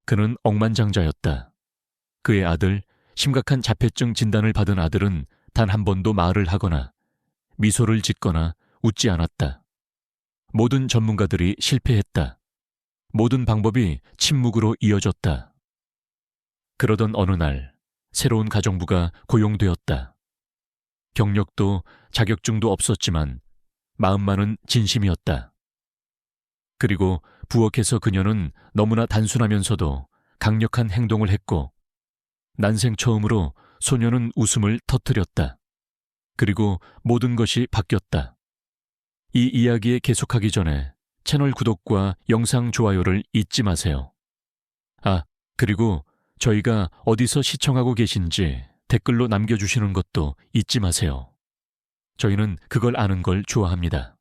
그는 억만장자였다. 그의 아들, 심각한 자폐증 진단을 받은 아들은 단 한 번도 말을 하거나 미소를 짓거나 웃지 않았다. 모든 전문가들이 실패했다. 모든 방법이 침묵으로 이어졌다. 그러던 어느 날, 새로운 가정부가 고용되었다. 경력도 자격증도 없었지만 마음만은 진심이었다. 그리고 부엌에서 그녀는 너무나 단순하면서도 강력한 행동을 했고, 난생 처음으로 소녀는 웃음을 터뜨렸다. 그리고 모든 것이 바뀌었다. 이 이야기에 계속하기 전에 채널 구독과 영상 좋아요를 잊지 마세요. 그리고 저희가 어디서 시청하고 계신지 댓글로 남겨주시는 것도 잊지 마세요. 저희는 그걸 아는 걸 좋아합니다.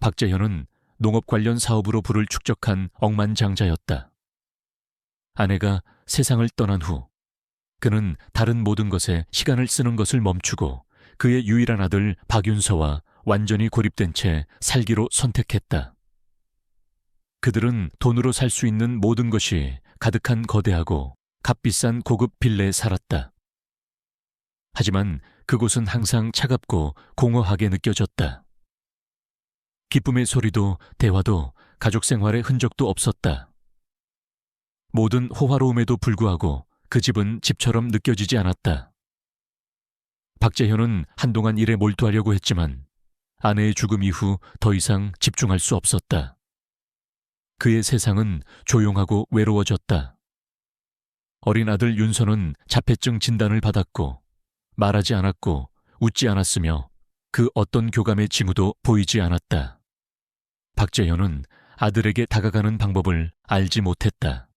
박재현은 농업 관련 사업으로 부를 축적한 억만장자였다. 아내가 세상을 떠난 후 그는 다른 모든 것에 시간을 쓰는 것을 멈추고 그의 유일한 아들 박윤서와 완전히 고립된 채 살기로 선택했다. 그들은 돈으로 살 수 있는 모든 것이 가득한 거대하고 값비싼 고급 빌라에 살았다. 하지만 그곳은 항상 차갑고 공허하게 느껴졌다. 기쁨의 소리도 대화도 가족 생활의 흔적도 없었다. 모든 호화로움에도 불구하고 그 집은 집처럼 느껴지지 않았다. 박재현은 한동안 일에 몰두하려고 했지만 아내의 죽음 이후 더 이상 집중할 수 없었다. 그의 세상은 조용하고 외로워졌다. 어린 아들 윤서는 자폐증 진단을 받았고 말하지 않았고 웃지 않았으며 그 어떤 교감의 징후도 보이지 않았다. 박재현은 아들에게 다가가는 방법을 알지 못했다.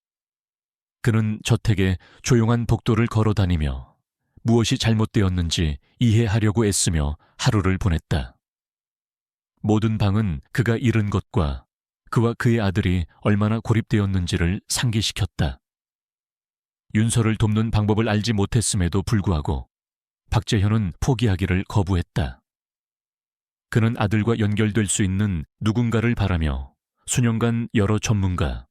그는 저택에 조용한 복도를 걸어 다니며 무엇이 잘못되었는지 이해하려고 애쓰며 하루를 보냈다. 모든 방은 그가 잃은 것과 그와 그의 아들이 얼마나 고립되었는지를 상기시켰다. 윤서를 돕는 방법을 알지 못했음에도 불구하고 박재현은 포기하기를 거부했다. 그는 아들과 연결될 수 있는 누군가를 바라며 수년간 여러 전문가,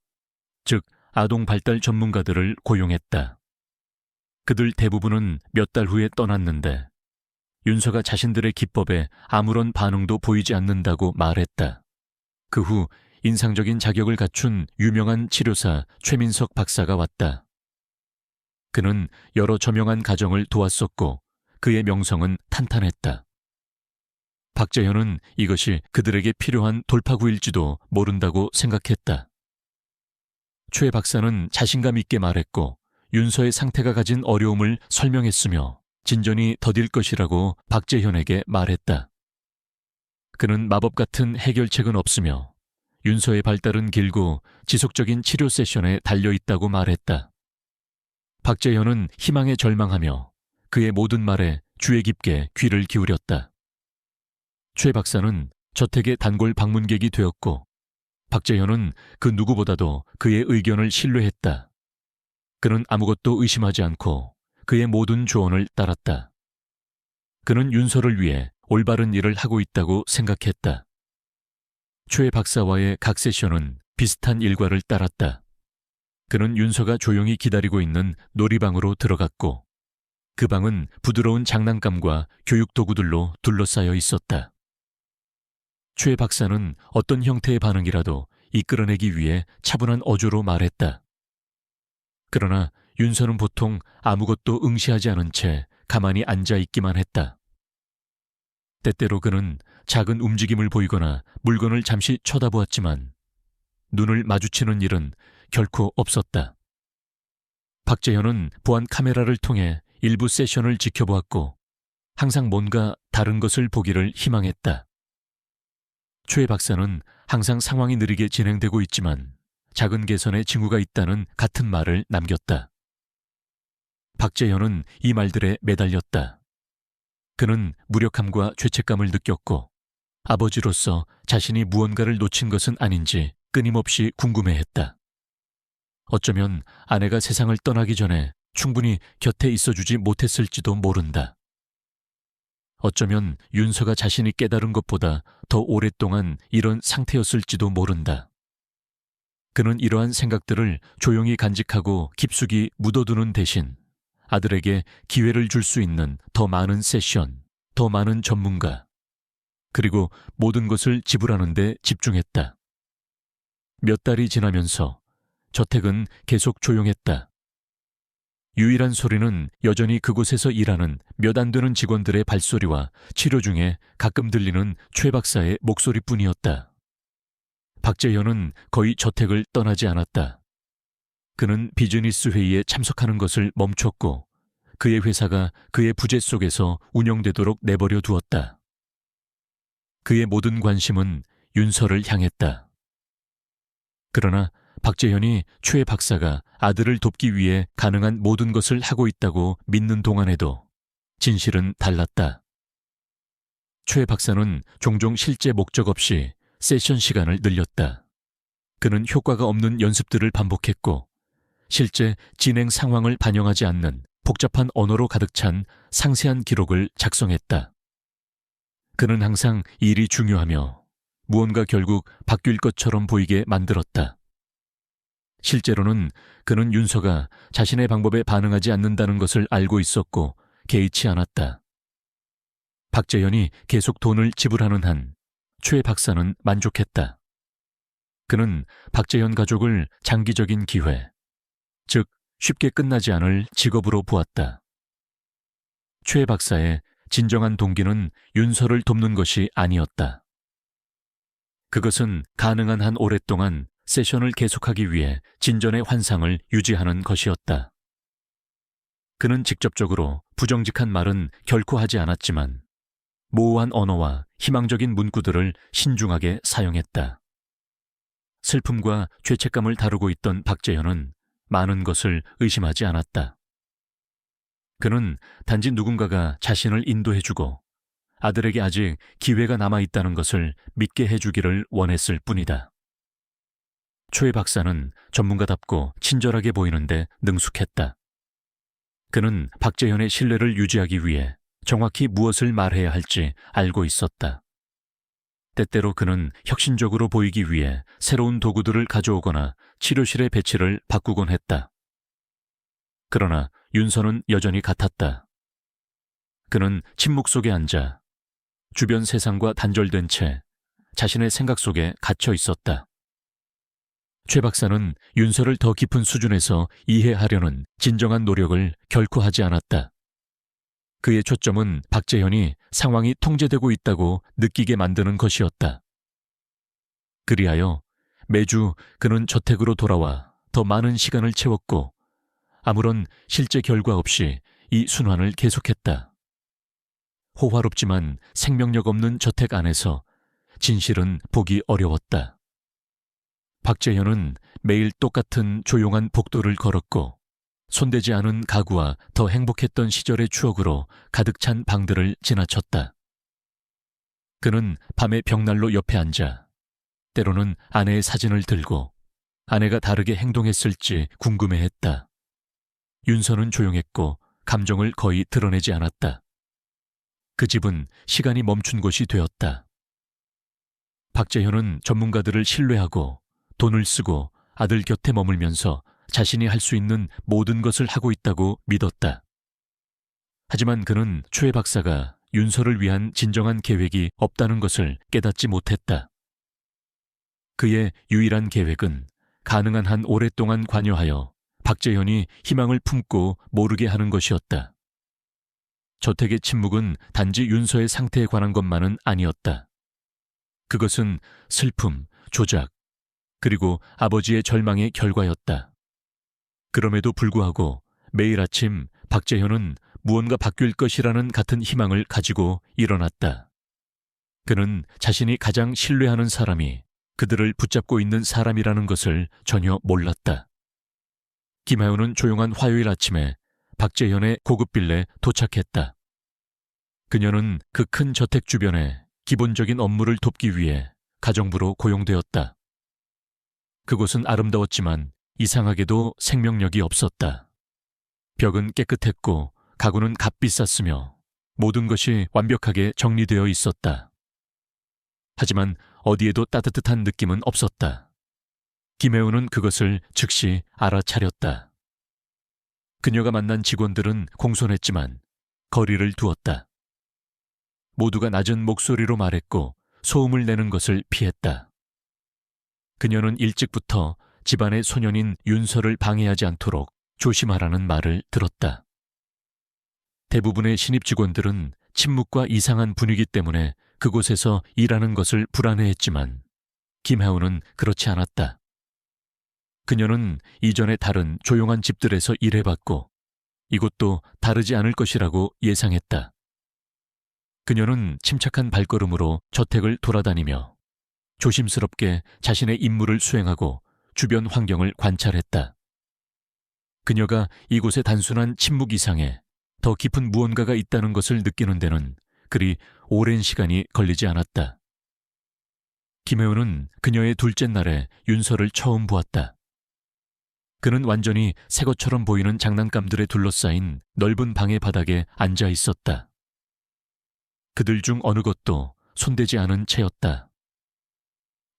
즉 아동 발달 전문가들을 고용했다. 그들 대부분은 몇 달 후에 떠났는데 윤서가 자신들의 기법에 아무런 반응도 보이지 않는다고 말했다. 그 후 인상적인 자격을 갖춘 유명한 치료사 최민석 박사가 왔다. 그는 여러 저명한 가정을 도왔었고 그의 명성은 탄탄했다. 박재현은 이것이 그들에게 필요한 돌파구일지도 모른다고 생각했다. 최 박사는 자신감 있게 말했고 윤서의 상태가 가진 어려움을 설명했으며 진전이 더딜 것이라고 박재현에게 말했다. 그는 마법 같은 해결책은 없으며 윤서의 발달은 길고 지속적인 치료 세션에 달려있다고 말했다. 박재현은 희망에 절망하며 그의 모든 말에 주의 깊게 귀를 기울였다. 최 박사는 저택의 단골 방문객이 되었고 박재현은 그 누구보다도 그의 의견을 신뢰했다. 그는 아무것도 의심하지 않고 그의 모든 조언을 따랐다. 그는 윤서를 위해 올바른 일을 하고 있다고 생각했다. 최 박사와의 각 세션은 비슷한 일과를 따랐다. 그는 윤서가 조용히 기다리고 있는 놀이방으로 들어갔고 그 방은 부드러운 장난감과 교육도구들로 둘러싸여 있었다. 최 박사는 어떤 형태의 반응이라도 이끌어내기 위해 차분한 어조로 말했다. 그러나 윤서는 보통 아무것도 응시하지 않은 채 가만히 앉아 있기만 했다. 때때로 그는 작은 움직임을 보이거나 물건을 잠시 쳐다보았지만 눈을 마주치는 일은 결코 없었다. 박재현은 보안 카메라를 통해 일부 세션을 지켜보았고 항상 뭔가 다른 것을 보기를 희망했다. 최 박사는 항상 상황이 느리게 진행되고 있지만 작은 개선의 징후가 있다는 같은 말을 남겼다. 박재현은 이 말들에 매달렸다. 그는 무력함과 죄책감을 느꼈고 아버지로서 자신이 무언가를 놓친 것은 아닌지 끊임없이 궁금해했다. 어쩌면 아내가 세상을 떠나기 전에 충분히 곁에 있어주지 못했을지도 모른다. 어쩌면 윤서가 자신이 깨달은 것보다 더 오랫동안 이런 상태였을지도 모른다. 그는 이러한 생각들을 조용히 간직하고 깊숙이 묻어두는 대신 아들에게 기회를 줄 수 있는 더 많은 세션, 더 많은 전문가, 그리고 모든 것을 지불하는 데 집중했다. 몇 달이 지나면서 저택은 계속 조용했다. 유일한 소리는 여전히 그곳에서 일하는 몇 안 되는 직원들의 발소리와 치료 중에 가끔 들리는 최 박사의 목소리뿐이었다. 박재현은 거의 저택을 떠나지 않았다. 그는 비즈니스 회의에 참석하는 것을 멈췄고 그의 회사가 그의 부재 속에서 운영되도록 내버려 두었다. 그의 모든 관심은 윤서를 향했다. 그러나 박재현이 최 박사가 아들을 돕기 위해 가능한 모든 것을 하고 있다고 믿는 동안에도 진실은 달랐다. 최 박사는 종종 실제 목적 없이 세션 시간을 늘렸다. 그는 효과가 없는 연습들을 반복했고 실제 진행 상황을 반영하지 않는 복잡한 언어로 가득 찬 상세한 기록을 작성했다. 그는 항상 일이 중요하며 무언가 결국 바뀔 것처럼 보이게 만들었다. 실제로는 그는 윤서가 자신의 방법에 반응하지 않는다는 것을 알고 있었고 개의치 않았다. 박재현이 계속 돈을 지불하는 한 최 박사는 만족했다. 그는 박재현 가족을 장기적인 기회, 즉 쉽게 끝나지 않을 직업으로 보았다. 최 박사의 진정한 동기는 윤서를 돕는 것이 아니었다. 그것은 가능한 한 오랫동안 세션을 계속하기 위해 진전의 환상을 유지하는 것이었다. 그는 직접적으로 부정직한 말은 결코 하지 않았지만 모호한 언어와 희망적인 문구들을 신중하게 사용했다. 슬픔과 죄책감을 다루고 있던 박재현은 많은 것을 의심하지 않았다. 그는 단지 누군가가 자신을 인도해주고 아들에게 아직 기회가 남아있다는 것을 믿게 해주기를 원했을 뿐이다. 최 박사는 전문가답고 친절하게 보이는데 능숙했다. 그는 박재현의 신뢰를 유지하기 위해 정확히 무엇을 말해야 할지 알고 있었다. 때때로 그는 혁신적으로 보이기 위해 새로운 도구들을 가져오거나 치료실의 배치를 바꾸곤 했다. 그러나 윤서는 여전히 같았다. 그는 침묵 속에 앉아 주변 세상과 단절된 채 자신의 생각 속에 갇혀 있었다. 최 박사는 윤서를 더 깊은 수준에서 이해하려는 진정한 노력을 결코 하지 않았다. 그의 초점은 박재현이 상황이 통제되고 있다고 느끼게 만드는 것이었다. 그리하여 매주 그는 저택으로 돌아와 더 많은 시간을 채웠고 아무런 실제 결과 없이 이 순환을 계속했다. 호화롭지만 생명력 없는 저택 안에서 진실은 보기 어려웠다. 박재현은 매일 똑같은 조용한 복도를 걸었고 손대지 않은 가구와 더 행복했던 시절의 추억으로 가득 찬 방들을 지나쳤다. 그는 밤에 벽난로 옆에 앉아 때로는 아내의 사진을 들고 아내가 다르게 행동했을지 궁금해했다. 윤서는 조용했고 감정을 거의 드러내지 않았다. 그 집은 시간이 멈춘 곳이 되었다. 박재현은 전문가들을 신뢰하고 돈을 쓰고 아들 곁에 머물면서 자신이 할 수 있는 모든 것을 하고 있다고 믿었다. 하지만 그는 최 박사가 윤서를 위한 진정한 계획이 없다는 것을 깨닫지 못했다. 그의 유일한 계획은 가능한 한 오랫동안 관여하여 박재현이 희망을 품고 모르게 하는 것이었다. 저택의 침묵은 단지 윤서의 상태에 관한 것만은 아니었다. 그것은 슬픔, 조작, 그리고 아버지의 절망의 결과였다. 그럼에도 불구하고 매일 아침 박재현은 무언가 바뀔 것이라는 같은 희망을 가지고 일어났다. 그는 자신이 가장 신뢰하는 사람이 그들을 붙잡고 있는 사람이라는 것을 전혀 몰랐다. 김하윤은 조용한 화요일 아침에 박재현의 고급 빌레에 도착했다. 그녀는 그 큰 저택 주변에 기본적인 업무를 돕기 위해 가정부로 고용되었다. 그곳은 아름다웠지만 이상하게도 생명력이 없었다. 벽은 깨끗했고 가구는 값비쌌으며 모든 것이 완벽하게 정리되어 있었다. 하지만 어디에도 따뜻한 느낌은 없었다. 김혜우는 그것을 즉시 알아차렸다. 그녀가 만난 직원들은 공손했지만 거리를 두었다. 모두가 낮은 목소리로 말했고 소음을 내는 것을 피했다. 그녀는 일찍부터 집안의 소년인 윤서를 방해하지 않도록 조심하라는 말을 들었다. 대부분의 신입 직원들은 침묵과 이상한 분위기 때문에 그곳에서 일하는 것을 불안해했지만 김혜우는 그렇지 않았다. 그녀는 이전에 다른 조용한 집들에서 일해봤고 이곳도 다르지 않을 것이라고 예상했다. 그녀는 침착한 발걸음으로 저택을 돌아다니며 조심스럽게 자신의 임무를 수행하고 주변 환경을 관찰했다. 그녀가 이곳의 단순한 침묵 이상에 더 깊은 무언가가 있다는 것을 느끼는 데는 그리 오랜 시간이 걸리지 않았다. 김혜우는 그녀의 둘째 날에 윤서를 처음 보았다. 그는 완전히 새 것처럼 보이는 장난감들에 둘러싸인 넓은 방의 바닥에 앉아 있었다. 그들 중 어느 것도 손대지 않은 채였다.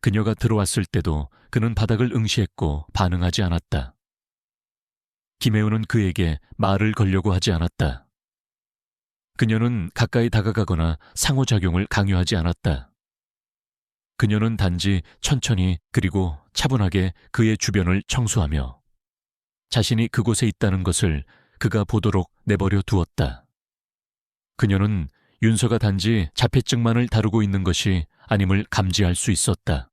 그녀가 들어왔을 때도 그는 바닥을 응시했고 반응하지 않았다. 김혜우는 그에게 말을 걸려고 하지 않았다. 그녀는 가까이 다가가거나 상호작용을 강요하지 않았다. 그녀는 단지 천천히 그리고 차분하게 그의 주변을 청소하며 자신이 그곳에 있다는 것을 그가 보도록 내버려 두었다. 그녀는 윤서가 단지 자폐증만을 다루고 있는 것이 아님을 감지할 수 있었다.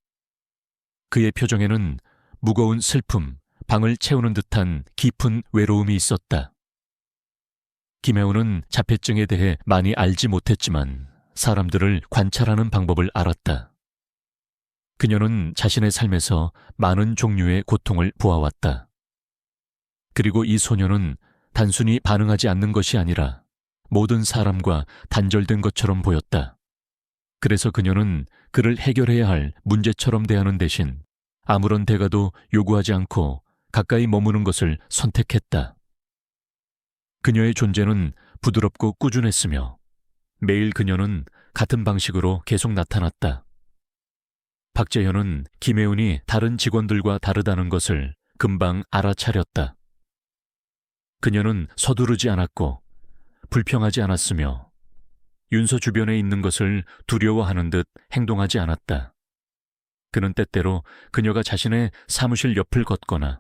그의 표정에는 무거운 슬픔, 방을 채우는 듯한 깊은 외로움이 있었다. 김혜우는 자폐증에 대해 많이 알지 못했지만 사람들을 관찰하는 방법을 알았다. 그녀는 자신의 삶에서 많은 종류의 고통을 보아왔다. 그리고 이 소녀는 단순히 반응하지 않는 것이 아니라 모든 사람과 단절된 것처럼 보였다. 그래서 그녀는 그를 해결해야 할 문제처럼 대하는 대신 아무런 대가도 요구하지 않고 가까이 머무는 것을 선택했다. 그녀의 존재는 부드럽고 꾸준했으며 매일 그녀는 같은 방식으로 계속 나타났다. 박재현은 김혜운이 다른 직원들과 다르다는 것을 금방 알아차렸다. 그녀는 서두르지 않았고 불평하지 않았으며 윤서 주변에 있는 것을 두려워하는 듯 행동하지 않았다. 그는 때때로 그녀가 자신의 사무실 옆을 걷거나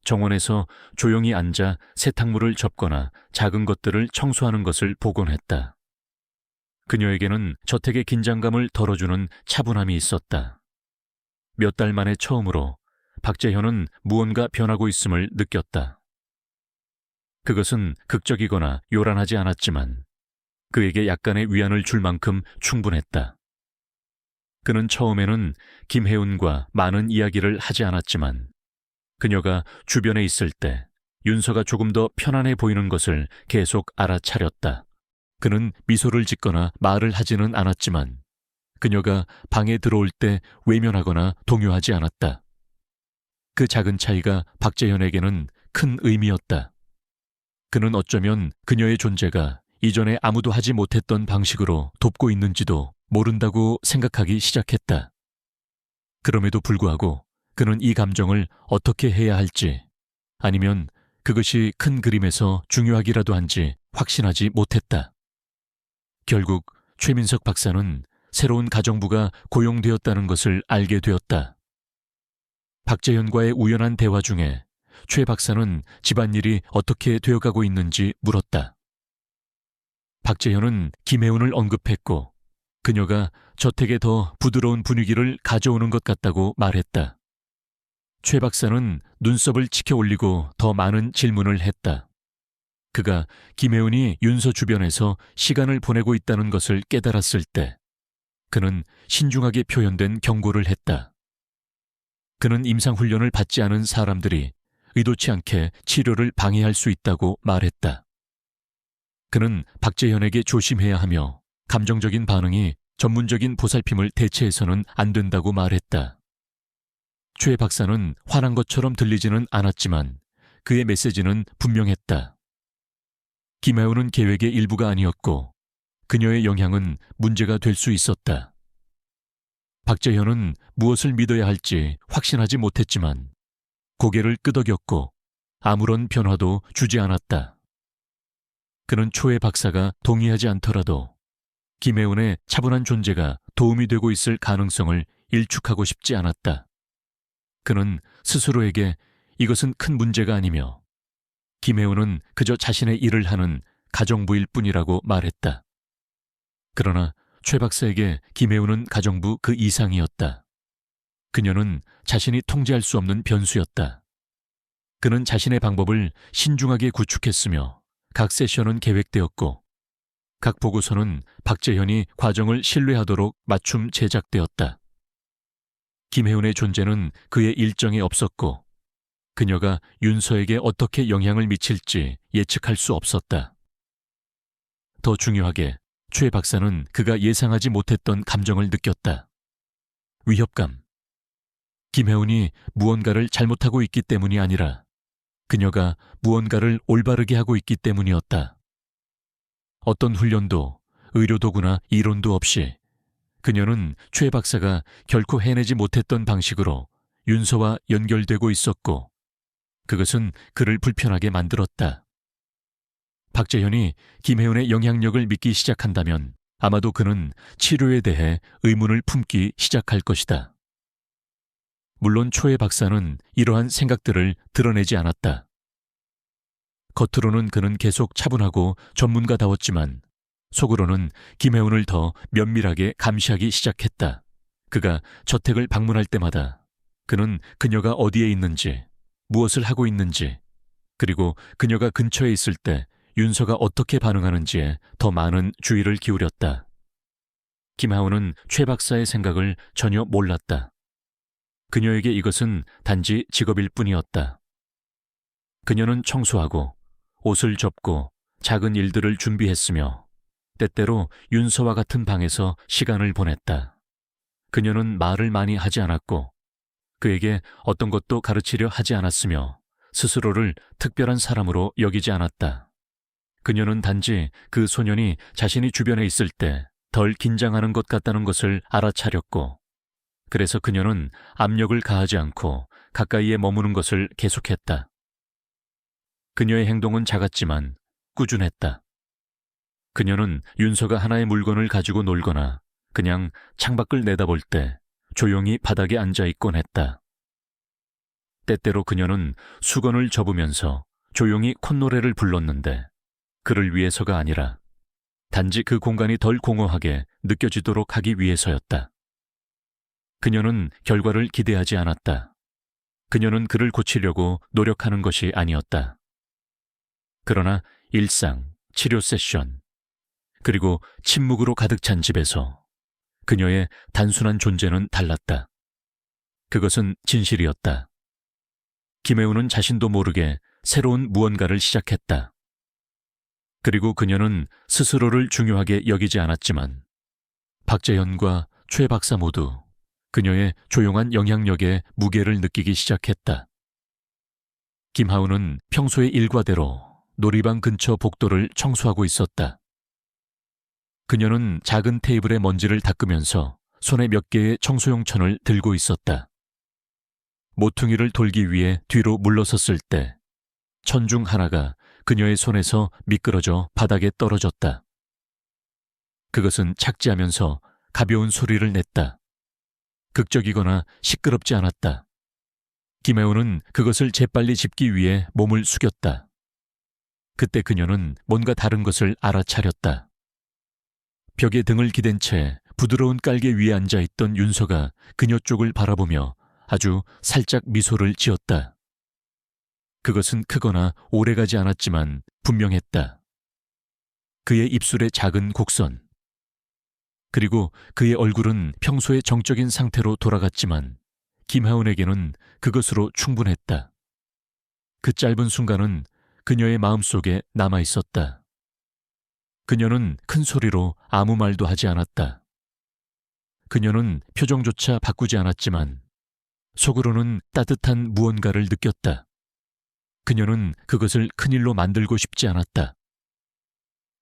정원에서 조용히 앉아 세탁물을 접거나 작은 것들을 청소하는 것을 보곤 했다. 그녀에게는 저택의 긴장감을 덜어주는 차분함이 있었다. 몇 달 만에 처음으로 박재현은 무언가 변하고 있음을 느꼈다. 그것은 극적이거나 요란하지 않았지만 그에게 약간의 위안을 줄 만큼 충분했다. 그는 처음에는 김혜운과 많은 이야기를 하지 않았지만 그녀가 주변에 있을 때 윤서가 조금 더 편안해 보이는 것을 계속 알아차렸다. 그는 미소를 짓거나 말을 하지는 않았지만 그녀가 방에 들어올 때 외면하거나 동요하지 않았다. 그 작은 차이가 박재현에게는 큰 의미였다. 그는 어쩌면 그녀의 존재가 이전에 아무도 하지 못했던 방식으로 돕고 있는지도 모른다고 생각하기 시작했다. 그럼에도 불구하고 그는 이 감정을 어떻게 해야 할지 아니면 그것이 큰 그림에서 중요하기라도 한지 확신하지 못했다. 결국 최민석 박사는 새로운 가정부가 고용되었다는 것을 알게 되었다. 박재현과의 우연한 대화 중에 최 박사는 집안일이 어떻게 되어가고 있는지 물었다. 박재현은 김혜운을 언급했고 그녀가 저택에 더 부드러운 분위기를 가져오는 것 같다고 말했다. 최 박사는 눈썹을 치켜 올리고 더 많은 질문을 했다. 그가 김혜운이 윤서 주변에서 시간을 보내고 있다는 것을 깨달았을 때 그는 신중하게 표현된 경고를 했다. 그는 임상훈련을 받지 않은 사람들이 의도치 않게 치료를 방해할 수 있다고 말했다. 그는 박재현에게 조심해야 하며 감정적인 반응이 전문적인 보살핌을 대체해서는 안 된다고 말했다. 최 박사는 화난 것처럼 들리지는 않았지만 그의 메시지는 분명했다. 김혜운은 계획의 일부가 아니었고 그녀의 영향은 문제가 될 수 있었다. 박재현은 무엇을 믿어야 할지 확신하지 못했지만 고개를 끄덕였고 아무런 변화도 주지 않았다. 그는 초의 박사가 동의하지 않더라도 김혜운의 차분한 존재가 도움이 되고 있을 가능성을 일축하고 싶지 않았다. 그는 스스로에게 이것은 큰 문제가 아니며 김혜운은 그저 자신의 일을 하는 가정부일 뿐이라고 말했다. 그러나 최 박사에게 김혜운은 가정부 그 이상이었다. 그녀는 자신이 통제할 수 없는 변수였다. 그는 자신의 방법을 신중하게 구축했으며 각 세션은 계획되었고 각 보고서는 박재현이 과정을 신뢰하도록 맞춤 제작되었다. 김혜운의 존재는 그의 일정에 없었고 그녀가 윤서에게 어떻게 영향을 미칠지 예측할 수 없었다. 더 중요하게 최 박사는 그가 예상하지 못했던 감정을 느꼈다. 위협감. 김혜운이 무언가를 잘못하고 있기 때문이 아니라 그녀가 무언가를 올바르게 하고 있기 때문이었다. 어떤 훈련도 의료도구나 이론도 없이 그녀는 최 박사가 결코 해내지 못했던 방식으로 윤서와 연결되고 있었고 그것은 그를 불편하게 만들었다. 박재현이 김혜운의 영향력을 믿기 시작한다면 아마도 그는 치료에 대해 의문을 품기 시작할 것이다. 물론 초의 박사는 이러한 생각들을 드러내지 않았다. 겉으로는 그는 계속 차분하고 전문가다웠지만 속으로는 김혜운을 더 면밀하게 감시하기 시작했다. 그가 저택을 방문할 때마다 그는 그녀가 어디에 있는지, 무엇을 하고 있는지, 그리고 그녀가 근처에 있을 때 윤서가 어떻게 반응하는지에 더 많은 주의를 기울였다. 김하운은 최 박사의 생각을 전혀 몰랐다. 그녀에게 이것은 단지 직업일 뿐이었다. 그녀는 청소하고 옷을 접고 작은 일들을 준비했으며 때때로 윤서와 같은 방에서 시간을 보냈다. 그녀는 말을 많이 하지 않았고 그에게 어떤 것도 가르치려 하지 않았으며 스스로를 특별한 사람으로 여기지 않았다. 그녀는 단지 그 소년이 자신이 주변에 있을 때 덜 긴장하는 것 같다는 것을 알아차렸고 그래서 그녀는 압력을 가하지 않고 가까이에 머무는 것을 계속했다. 그녀의 행동은 작았지만 꾸준했다. 그녀는 윤서가 하나의 물건을 가지고 놀거나 그냥 창밖을 내다볼 때 조용히 바닥에 앉아 있곤 했다. 때때로 그녀는 수건을 접으면서 조용히 콧노래를 불렀는데 그를 위해서가 아니라 단지 그 공간이 덜 공허하게 느껴지도록 하기 위해서였다. 그녀는 결과를 기대하지 않았다. 그녀는 그를 고치려고 노력하는 것이 아니었다. 그러나 일상, 치료 세션, 그리고 침묵으로 가득 찬 집에서 그녀의 단순한 존재는 달랐다. 그것은 진실이었다. 김혜운은 자신도 모르게 새로운 무언가를 시작했다. 그리고 그녀는 스스로를 중요하게 여기지 않았지만 박재현과 최 박사 모두 그녀의 조용한 영향력에 무게를 느끼기 시작했다. 김하운은 평소의 일과대로 놀이방 근처 복도를 청소하고 있었다. 그녀는 작은 테이블의 먼지를 닦으면서 손에 몇 개의 청소용 천을 들고 있었다. 모퉁이를 돌기 위해 뒤로 물러섰을 때 천 중 하나가 그녀의 손에서 미끄러져 바닥에 떨어졌다. 그것은 착지하면서 가벼운 소리를 냈다. 극적이거나 시끄럽지 않았다. 김혜운은 그것을 재빨리 짚기 위해 몸을 숙였다. 그때 그녀는 뭔가 다른 것을 알아차렸다. 벽에 등을 기댄 채 부드러운 깔개 위에 앉아있던 윤서가 그녀 쪽을 바라보며 아주 살짝 미소를 지었다. 그것은 크거나 오래가지 않았지만 분명했다. 그의 입술에 작은 곡선. 그리고 그의 얼굴은 평소의 정적인 상태로 돌아갔지만 김하운에게는 그것으로 충분했다. 그 짧은 순간은 그녀의 마음속에 남아있었다. 그녀는 큰 소리로 아무 말도 하지 않았다. 그녀는 표정조차 바꾸지 않았지만 속으로는 따뜻한 무언가를 느꼈다. 그녀는 그것을 큰일로 만들고 싶지 않았다.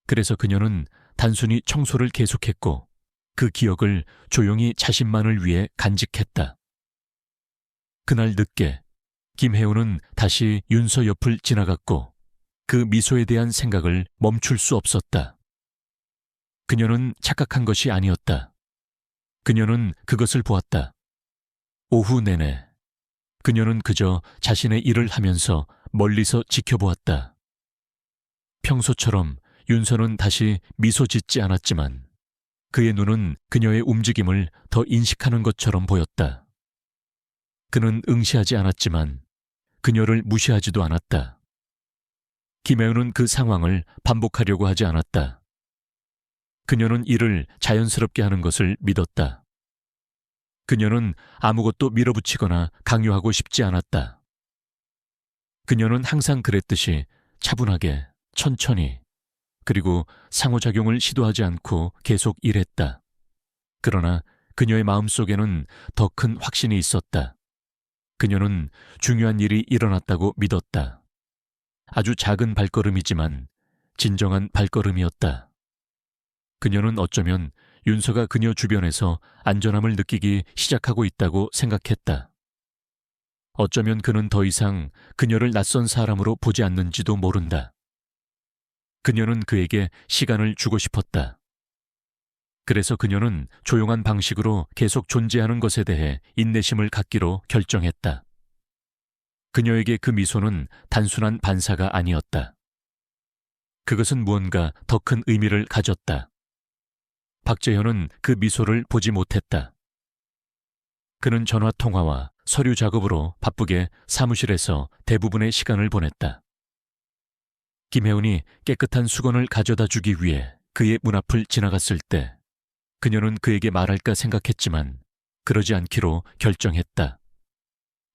그래서 그녀는 단순히 청소를 계속했고 그 기억을 조용히 자신만을 위해 간직했다. 그날 늦게 김혜우는 다시 윤서 옆을 지나갔고 그 미소에 대한 생각을 멈출 수 없었다. 그녀는 착각한 것이 아니었다. 그녀는 그것을 보았다. 오후 내내 그녀는 그저 자신의 일을 하면서 멀리서 지켜보았다. 평소처럼 윤서는 다시 미소 짓지 않았지만 그의 눈은 그녀의 움직임을 더 인식하는 것처럼 보였다. 그는 응시하지 않았지만 그녀를 무시하지도 않았다. 김혜우는 그 상황을 반복하려고 하지 않았다. 그녀는 이를 자연스럽게 하는 것을 믿었다. 그녀는 아무것도 밀어붙이거나 강요하고 싶지 않았다. 그녀는 항상 그랬듯이 차분하게, 천천히, 그리고 상호작용을 시도하지 않고 계속 일했다. 그러나 그녀의 마음속에는 더 큰 확신이 있었다. 그녀는 중요한 일이 일어났다고 믿었다. 아주 작은 발걸음이지만 진정한 발걸음이었다. 그녀는 어쩌면 윤서가 그녀 주변에서 안전함을 느끼기 시작하고 있다고 생각했다. 어쩌면 그는 더 이상 그녀를 낯선 사람으로 보지 않는지도 모른다. 그녀는 그에게 시간을 주고 싶었다. 그래서 그녀는 조용한 방식으로 계속 존재하는 것에 대해 인내심을 갖기로 결정했다. 그녀에게 그 미소는 단순한 반사가 아니었다. 그것은 무언가 더 큰 의미를 가졌다. 박재현은 그 미소를 보지 못했다. 그는 전화 통화와 서류 작업으로 바쁘게 사무실에서 대부분의 시간을 보냈다. 김혜운이 깨끗한 수건을 가져다 주기 위해 그의 문 앞을 지나갔을 때 그녀는 그에게 말할까 생각했지만 그러지 않기로 결정했다.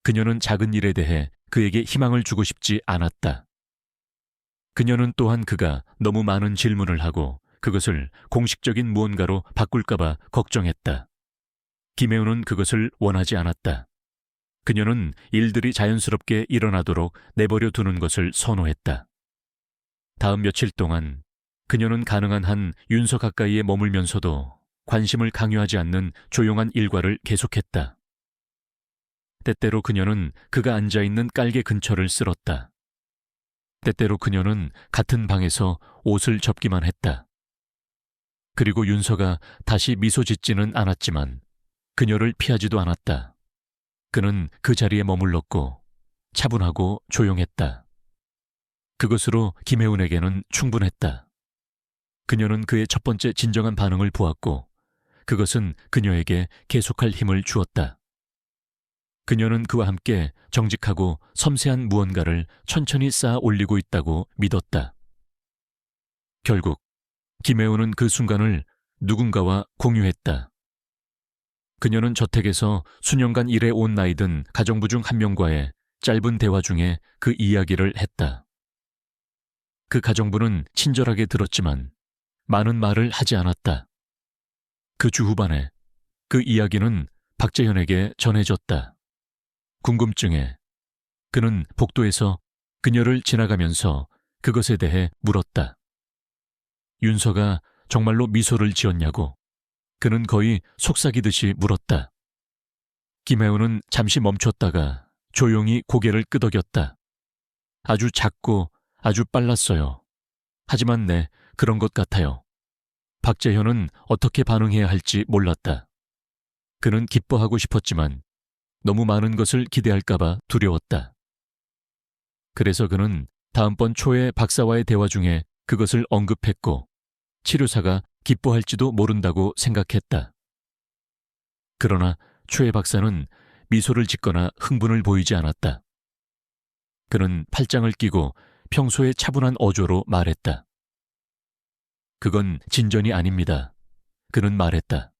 그녀는 작은 일에 대해 그에게 희망을 주고 싶지 않았다. 그녀는 또한 그가 너무 많은 질문을 하고 그것을 공식적인 무언가로 바꿀까봐 걱정했다. 김혜우는 그것을 원하지 않았다. 그녀는 일들이 자연스럽게 일어나도록 내버려 두는 것을 선호했다. 다음 며칠 동안 그녀는 가능한 한 윤서 가까이에 머물면서도 관심을 강요하지 않는 조용한 일과를 계속했다. 때때로 그녀는 그가 앉아있는 깔개 근처를 쓸었다. 때때로 그녀는 같은 방에서 옷을 접기만 했다. 그리고 윤서가 다시 미소 짓지는 않았지만 그녀를 피하지도 않았다. 그는 그 자리에 머물렀고 차분하고 조용했다. 그것으로 김혜운에게는 충분했다. 그녀는 그의 첫 번째 진정한 반응을 보았고 그것은 그녀에게 계속할 힘을 주었다. 그녀는 그와 함께 정직하고 섬세한 무언가를 천천히 쌓아 올리고 있다고 믿었다. 결국 김혜우는 그 순간을 누군가와 공유했다. 그녀는 저택에서 수년간 일해 온 나이든 가정부 중 한 명과의 짧은 대화 중에 그 이야기를 했다. 그 가정부는 친절하게 들었지만 많은 말을 하지 않았다. 그 주 후반에 그 이야기는 박재현에게 전해졌다. 궁금증에 그는 복도에서 그녀를 지나가면서 그것에 대해 물었다. 윤서가 정말로 미소를 지었냐고 그는 거의 속삭이듯이 물었다. 김혜우는 잠시 멈췄다가 조용히 고개를 끄덕였다. 아주 작고 아주 빨랐어요. 하지만 네, 그런 것 같아요. 박재현은 어떻게 반응해야 할지 몰랐다. 그는 기뻐하고 싶었지만 너무 많은 것을 기대할까봐 두려웠다. 그래서 그는 다음번 초에 박사와의 대화 중에 그것을 언급했고 치료사가 기뻐할지도 모른다고 생각했다. 그러나 초에 박사는 미소를 짓거나 흥분을 보이지 않았다. 그는 팔짱을 끼고 평소의 차분한 어조로 말했다. 그건 진전이 아닙니다. 그는 말했다.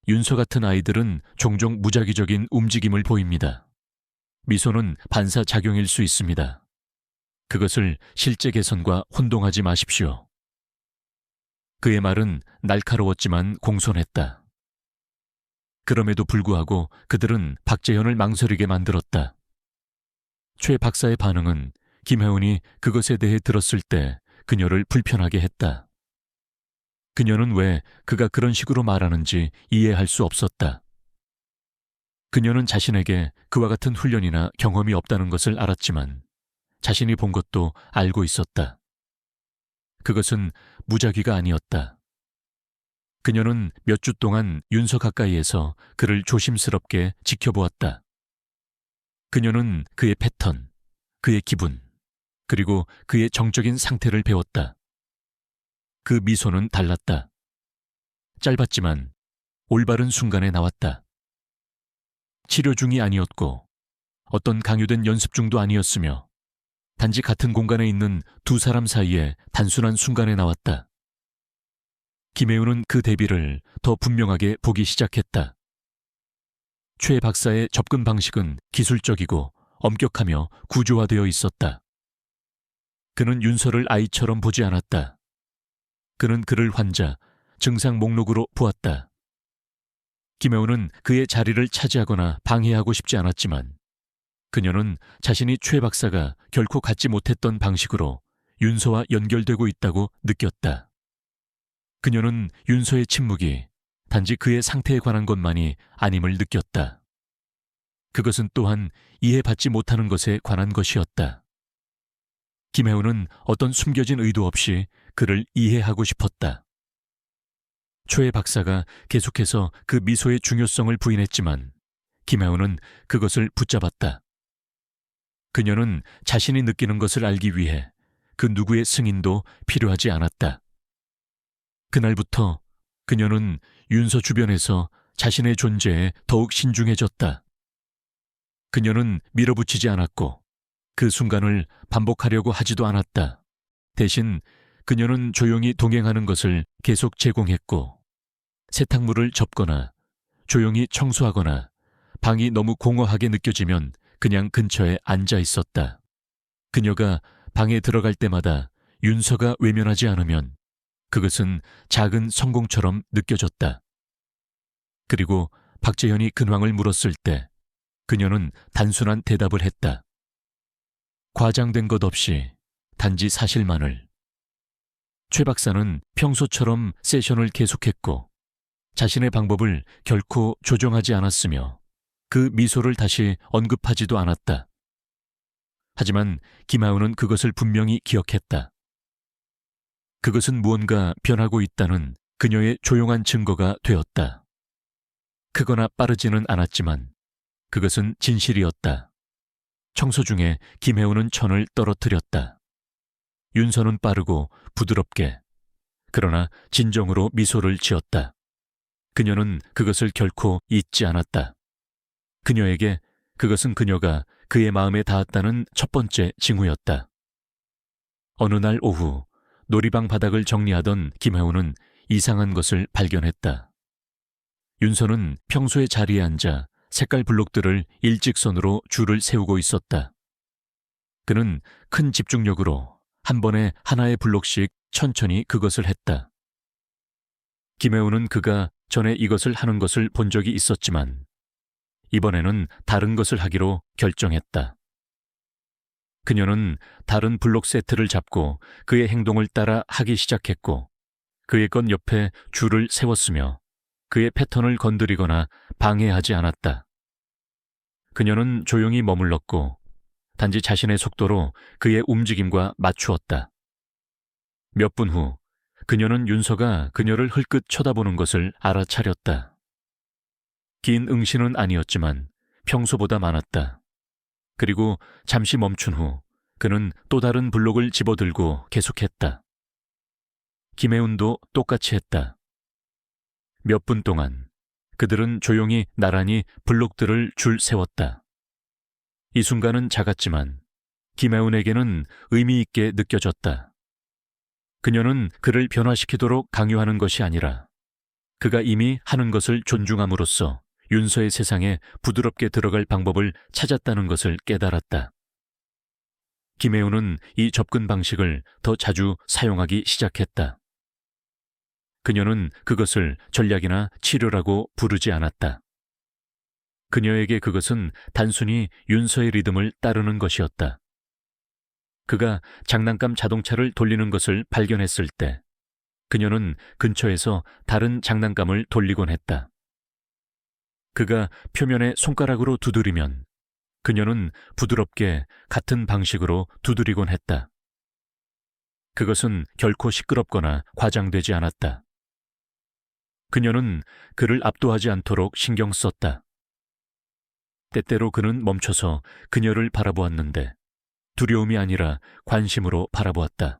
윤서 같은 아이들은 종종 무작위적인 움직임을 보입니다. 미소는 반사작용일 수 있습니다. 그것을 실제 개선과 혼동하지 마십시오. 그의 말은 날카로웠지만 공손했다. 그럼에도 불구하고 그들은 박재현을 망설이게 만들었다. 최 박사의 반응은 김혜운이 그것에 대해 들었을 때 그녀를 불편하게 했다. 그녀는 왜 그가 그런 식으로 말하는지 이해할 수 없었다. 그녀는 자신에게 그와 같은 훈련이나 경험이 없다는 것을 알았지만 자신이 본 것도 알고 있었다. 그것은 무작위가 아니었다. 그녀는 몇 주 동안 윤서 가까이에서 그를 조심스럽게 지켜보았다. 그녀는 그의 패턴, 그의 기분, 그리고 그의 정적인 상태를 배웠다. 그 미소는 달랐다. 짧았지만 올바른 순간에 나왔다. 치료 중이 아니었고 어떤 강요된 연습 중도 아니었으며 단지 같은 공간에 있는 두 사람 사이에 단순한 순간에 나왔다. 김혜우는 그 대비를 더 분명하게 보기 시작했다. 최 박사의 접근 방식은 기술적이고 엄격하며 구조화되어 있었다. 그는 윤서를 아이처럼 보지 않았다. 그는 그를 환자, 증상 목록으로 보았다. 김혜우는 그의 자리를 차지하거나 방해하고 싶지 않았지만 그녀는 자신이 최 박사가 결코 갖지 못했던 방식으로 윤서와 연결되고 있다고 느꼈다. 그녀는 윤서의 침묵이 단지 그의 상태에 관한 것만이 아님을 느꼈다. 그것은 또한 이해받지 못하는 것에 관한 것이었다. 김혜우는 어떤 숨겨진 의도 없이 그를 이해하고 싶었다. 최 박사가 계속해서 그 미소의 중요성을 부인했지만 김혜우는 그것을 붙잡았다. 그녀는 자신이 느끼는 것을 알기 위해 그 누구의 승인도 필요하지 않았다. 그날부터 그녀는 윤서 주변에서 자신의 존재에 더욱 신중해졌다. 그녀는 밀어붙이지 않았고 그 순간을 반복하려고 하지도 않았다. 대신 그녀는 조용히 동행하는 것을 계속 제공했고 세탁물을 접거나 조용히 청소하거나 방이 너무 공허하게 느껴지면 그냥 근처에 앉아 있었다. 그녀가 방에 들어갈 때마다 윤서가 외면하지 않으면 그것은 작은 성공처럼 느껴졌다. 그리고 박재현이 근황을 물었을 때 그녀는 단순한 대답을 했다. 과장된 것 없이 단지 사실만을. 최 박사는 평소처럼 세션을 계속했고 자신의 방법을 결코 조정하지 않았으며 그 미소를 다시 언급하지도 않았다. 하지만 김하우는 그것을 분명히 기억했다. 그것은 무언가 변하고 있다는 그녀의 조용한 증거가 되었다. 크거나 빠르지는 않았지만 그것은 진실이었다. 청소 중에 김혜우는 천을 떨어뜨렸다. 윤서는 빠르고 부드럽게 그러나 진정으로 미소를 지었다. 그녀는 그것을 결코 잊지 않았다. 그녀에게 그것은 그녀가 그의 마음에 닿았다는 첫 번째 징후였다. 어느 날 오후 놀이방 바닥을 정리하던 김혜우는 이상한 것을 발견했다. 윤서는 평소의 자리에 앉아 색깔 블록들을 일직선으로 줄을 세우고 있었다. 그는 큰 집중력으로 한 번에 하나의 블록씩 천천히 그것을 했다. 김혜우는 그가 전에 이것을 하는 것을 본 적이 있었지만 이번에는 다른 것을 하기로 결정했다. 그녀는 다른 블록 세트를 잡고 그의 행동을 따라 하기 시작했고 그의 것 옆에 줄을 세웠으며 그의 패턴을 건드리거나 방해하지 않았다. 그녀는 조용히 머물렀고 단지 자신의 속도로 그의 움직임과 맞추었다. 몇 분 후 그녀는 윤서가 그녀를 흘끗 쳐다보는 것을 알아차렸다. 긴 응시는 아니었지만 평소보다 많았다. 그리고 잠시 멈춘 후 그는 또 다른 블록을 집어들고 계속했다. 김혜운도 똑같이 했다. 몇 분 동안 그들은 조용히 나란히 블록들을 줄 세웠다. 이 순간은 작았지만 김혜운에게는 의미 있게 느껴졌다. 그녀는 그를 변화시키도록 강요하는 것이 아니라 그가 이미 하는 것을 존중함으로써 윤서의 세상에 부드럽게 들어갈 방법을 찾았다는 것을 깨달았다. 김혜우는 이 접근 방식을 더 자주 사용하기 시작했다. 그녀는 그것을 전략이나 치료라고 부르지 않았다. 그녀에게 그것은 단순히 윤서의 리듬을 따르는 것이었다. 그가 장난감 자동차를 돌리는 것을 발견했을 때 그녀는 근처에서 다른 장난감을 돌리곤 했다. 그가 표면에 손가락으로 두드리면 그녀는 부드럽게 같은 방식으로 두드리곤 했다. 그것은 결코 시끄럽거나 과장되지 않았다. 그녀는 그를 압도하지 않도록 신경 썼다. 때때로 그는 멈춰서 그녀를 바라보았는데 두려움이 아니라 관심으로 바라보았다.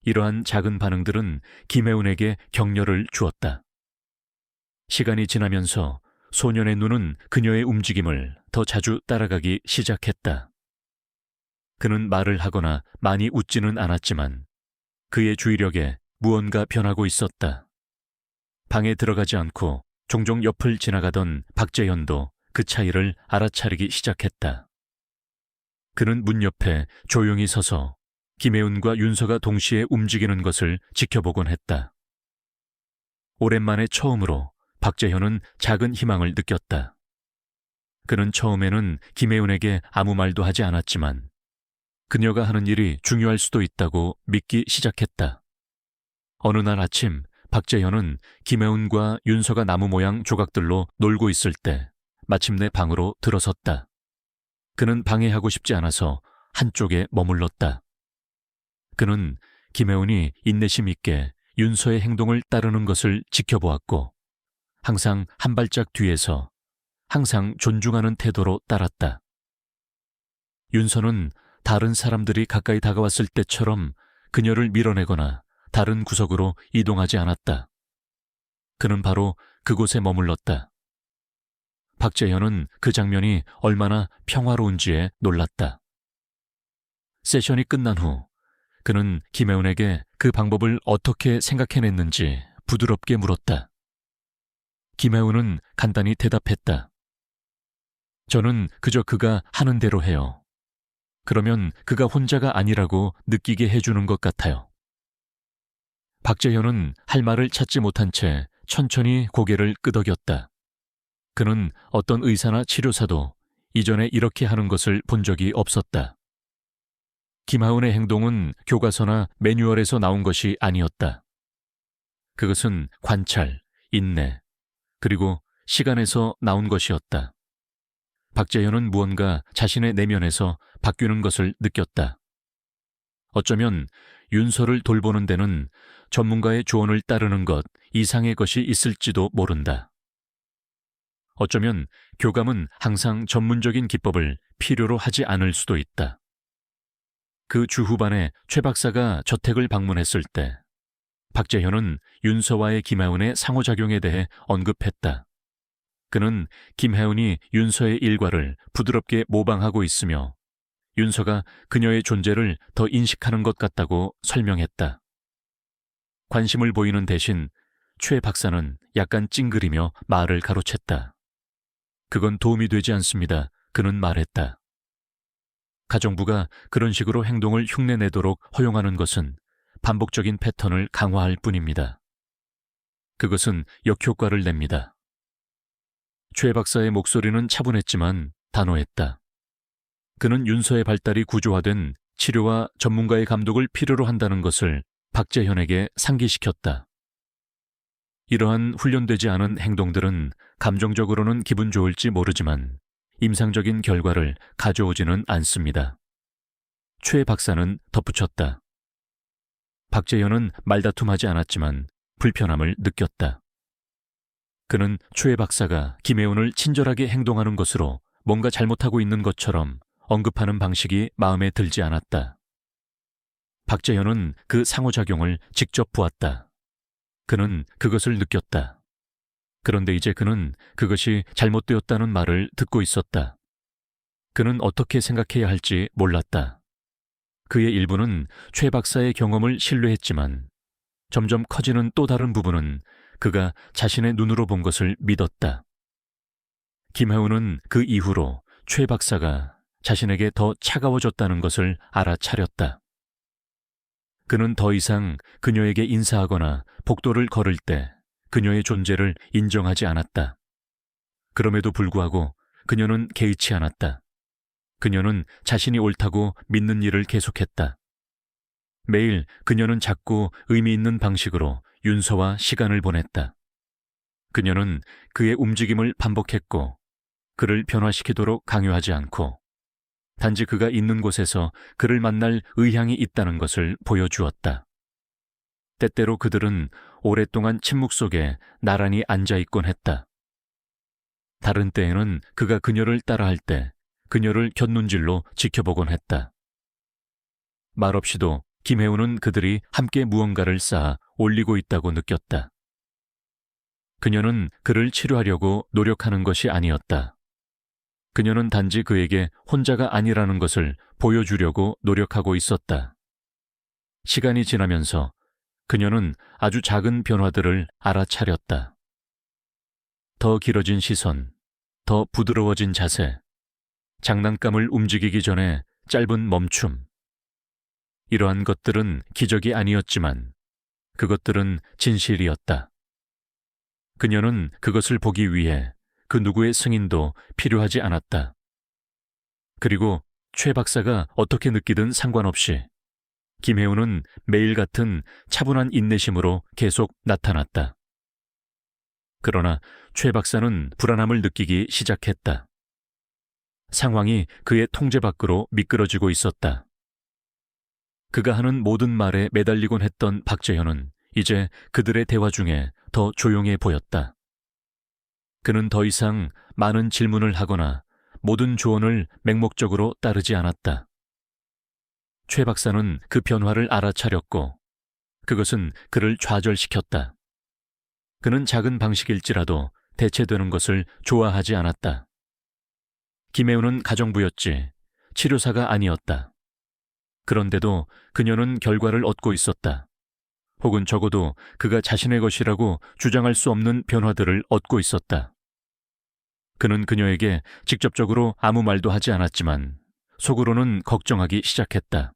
이러한 작은 반응들은 김혜운에게 격려를 주었다. 시간이 지나면서 소년의 눈은 그녀의 움직임을 더 자주 따라가기 시작했다. 그는 말을 하거나 많이 웃지는 않았지만 그의 주의력에 무언가 변하고 있었다. 방에 들어가지 않고 종종 옆을 지나가던 박재현도 그 차이를 알아차리기 시작했다. 그는 문 옆에 조용히 서서 김혜운과 윤서가 동시에 움직이는 것을 지켜보곤 했다. 오랜만에 처음으로 박재현은 작은 희망을 느꼈다. 그는 처음에는 김혜운에게 아무 말도 하지 않았지만 그녀가 하는 일이 중요할 수도 있다고 믿기 시작했다. 어느 날 아침 박재현은 김혜운과 윤서가 나무 모양 조각들로 놀고 있을 때 마침내 방으로 들어섰다. 그는 방해하고 싶지 않아서 한쪽에 머물렀다. 그는 김혜운이 인내심 있게 윤서의 행동을 따르는 것을 지켜보았고 항상 한 발짝 뒤에서 항상 존중하는 태도로 따랐다. 윤서는 다른 사람들이 가까이 다가왔을 때처럼 그녀를 밀어내거나 다른 구석으로 이동하지 않았다. 그는 바로 그곳에 머물렀다. 박재현은 그 장면이 얼마나 평화로운지에 놀랐다. 세션이 끝난 후 그는 김혜운에게 그 방법을 어떻게 생각해냈는지 부드럽게 물었다. 김혜운은 간단히 대답했다. 저는 그저 그가 하는 대로 해요. 그러면 그가 혼자가 아니라고 느끼게 해주는 것 같아요. 박재현은 할 말을 찾지 못한 채 천천히 고개를 끄덕였다. 그는 어떤 의사나 치료사도 이전에 이렇게 하는 것을 본 적이 없었다. 김하은의 행동은 교과서나 매뉴얼에서 나온 것이 아니었다. 그것은 관찰, 인내, 그리고 시간에서 나온 것이었다. 박재현은 무언가 자신의 내면에서 바뀌는 것을 느꼈다. 어쩌면 윤서를 돌보는 데는 전문가의 조언을 따르는 것 이상의 것이 있을지도 모른다. 어쩌면 교감은 항상 전문적인 기법을 필요로 하지 않을 수도 있다. 그 주 후반에 최 박사가 저택을 방문했을 때 박재현은 윤서와의 김하은의 상호작용에 대해 언급했다. 그는 김하은이 윤서의 일과를 부드럽게 모방하고 있으며 윤서가 그녀의 존재를 더 인식하는 것 같다고 설명했다. 관심을 보이는 대신 최 박사는 약간 찡그리며 말을 가로챘다. 그건 도움이 되지 않습니다. 그는 말했다. 가정부가 그런 식으로 행동을 흉내내도록 허용하는 것은 반복적인 패턴을 강화할 뿐입니다. 그것은 역효과를 냅니다. 최 박사의 목소리는 차분했지만 단호했다. 그는 윤서의 발달이 구조화된 치료와 전문가의 감독을 필요로 한다는 것을 박재현에게 상기시켰다. 이러한 훈련되지 않은 행동들은 감정적으로는 기분 좋을지 모르지만 임상적인 결과를 가져오지는 않습니다. 최 박사는 덧붙였다. 박재현은 말다툼하지 않았지만 불편함을 느꼈다. 그는 최 박사가 김혜운을 친절하게 행동하는 것으로 뭔가 잘못하고 있는 것처럼 언급하는 방식이 마음에 들지 않았다. 박재현은 그 상호작용을 직접 보았다. 그는 그것을 느꼈다. 그런데 이제 그는 그것이 잘못되었다는 말을 듣고 있었다. 그는 어떻게 생각해야 할지 몰랐다. 그의 일부는 최 박사의 경험을 신뢰했지만 점점 커지는 또 다른 부분은 그가 자신의 눈으로 본 것을 믿었다. 김하은은 그 이후로 최 박사가 자신에게 더 차가워졌다는 것을 알아차렸다. 그는 더 이상 그녀에게 인사하거나 복도를 걸을 때 그녀의 존재를 인정하지 않았다. 그럼에도 불구하고 그녀는 개의치 않았다. 그녀는 자신이 옳다고 믿는 일을 계속했다. 매일 그녀는 작고 의미 있는 방식으로 윤서와 시간을 보냈다. 그녀는 그의 움직임을 반복했고 그를 변화시키도록 강요하지 않고 단지 그가 있는 곳에서 그를 만날 의향이 있다는 것을 보여주었다. 때때로 그들은 오랫동안 침묵 속에 나란히 앉아있곤 했다. 다른 때에는 그가 그녀를 따라할 때 그녀를 곁눈질로 지켜보곤 했다. 말없이도 김혜우는 그들이 함께 무언가를 쌓아 올리고 있다고 느꼈다. 그녀는 그를 치료하려고 노력하는 것이 아니었다. 그녀는 단지 그에게 혼자가 아니라는 것을 보여주려고 노력하고 있었다. 시간이 지나면서 그녀는 아주 작은 변화들을 알아차렸다. 더 길어진 시선, 더 부드러워진 자세, 장난감을 움직이기 전에 짧은 멈춤. 이러한 것들은 기적이 아니었지만 그것들은 진실이었다. 그녀는 그것을 보기 위해 그 누구의 승인도 필요하지 않았다. 그리고 최 박사가 어떻게 느끼든 상관없이 김혜우는 매일 같은 차분한 인내심으로 계속 나타났다. 그러나 최 박사는 불안함을 느끼기 시작했다. 상황이 그의 통제 밖으로 미끄러지고 있었다. 그가 하는 모든 말에 매달리곤 했던 박재현은 이제 그들의 대화 중에 더 조용해 보였다. 그는 더 이상 많은 질문을 하거나 모든 조언을 맹목적으로 따르지 않았다. 최 박사는 그 변화를 알아차렸고 그것은 그를 좌절시켰다. 그는 작은 방식일지라도 대체되는 것을 좋아하지 않았다. 김혜우는 가정부였지 치료사가 아니었다. 그런데도 그녀는 결과를 얻고 있었다. 혹은 적어도 그가 자신의 것이라고 주장할 수 없는 변화들을 얻고 있었다. 그는 그녀에게 직접적으로 아무 말도 하지 않았지만 속으로는 걱정하기 시작했다.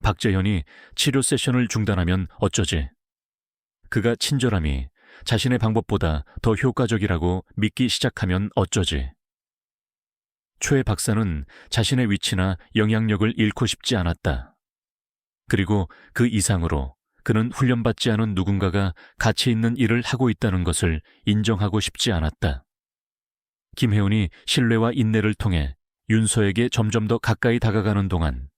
박재현이 치료 세션을 중단하면 어쩌지? 그가 친절함이 자신의 방법보다 더 효과적이라고 믿기 시작하면 어쩌지? 최 박사는 자신의 위치나 영향력을 잃고 싶지 않았다. 그리고 그 이상으로 그는 훈련받지 않은 누군가가 가치 있는 일을 하고 있다는 것을 인정하고 싶지 않았다. 김혜운이 신뢰와 인내를 통해 윤서에게 점점 더 가까이 다가가는 동안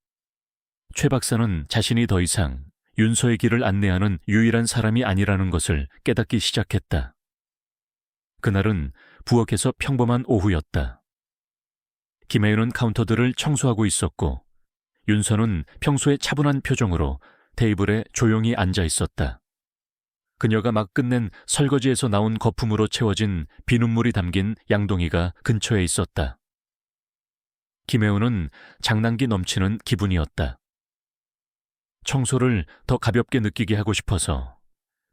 최 박사는 자신이 더 이상 윤서의 길을 안내하는 유일한 사람이 아니라는 것을 깨닫기 시작했다. 그날은 부엌에서 평범한 오후였다. 김혜윤은 카운터들을 청소하고 있었고 윤서는 평소의 차분한 표정으로 테이블에 조용히 앉아 있었다. 그녀가 막 끝낸 설거지에서 나온 거품으로 채워진 비눗물이 담긴 양동이가 근처에 있었다. 김혜윤은 장난기 넘치는 기분이었다. 청소를 더 가볍게 느끼게 하고 싶어서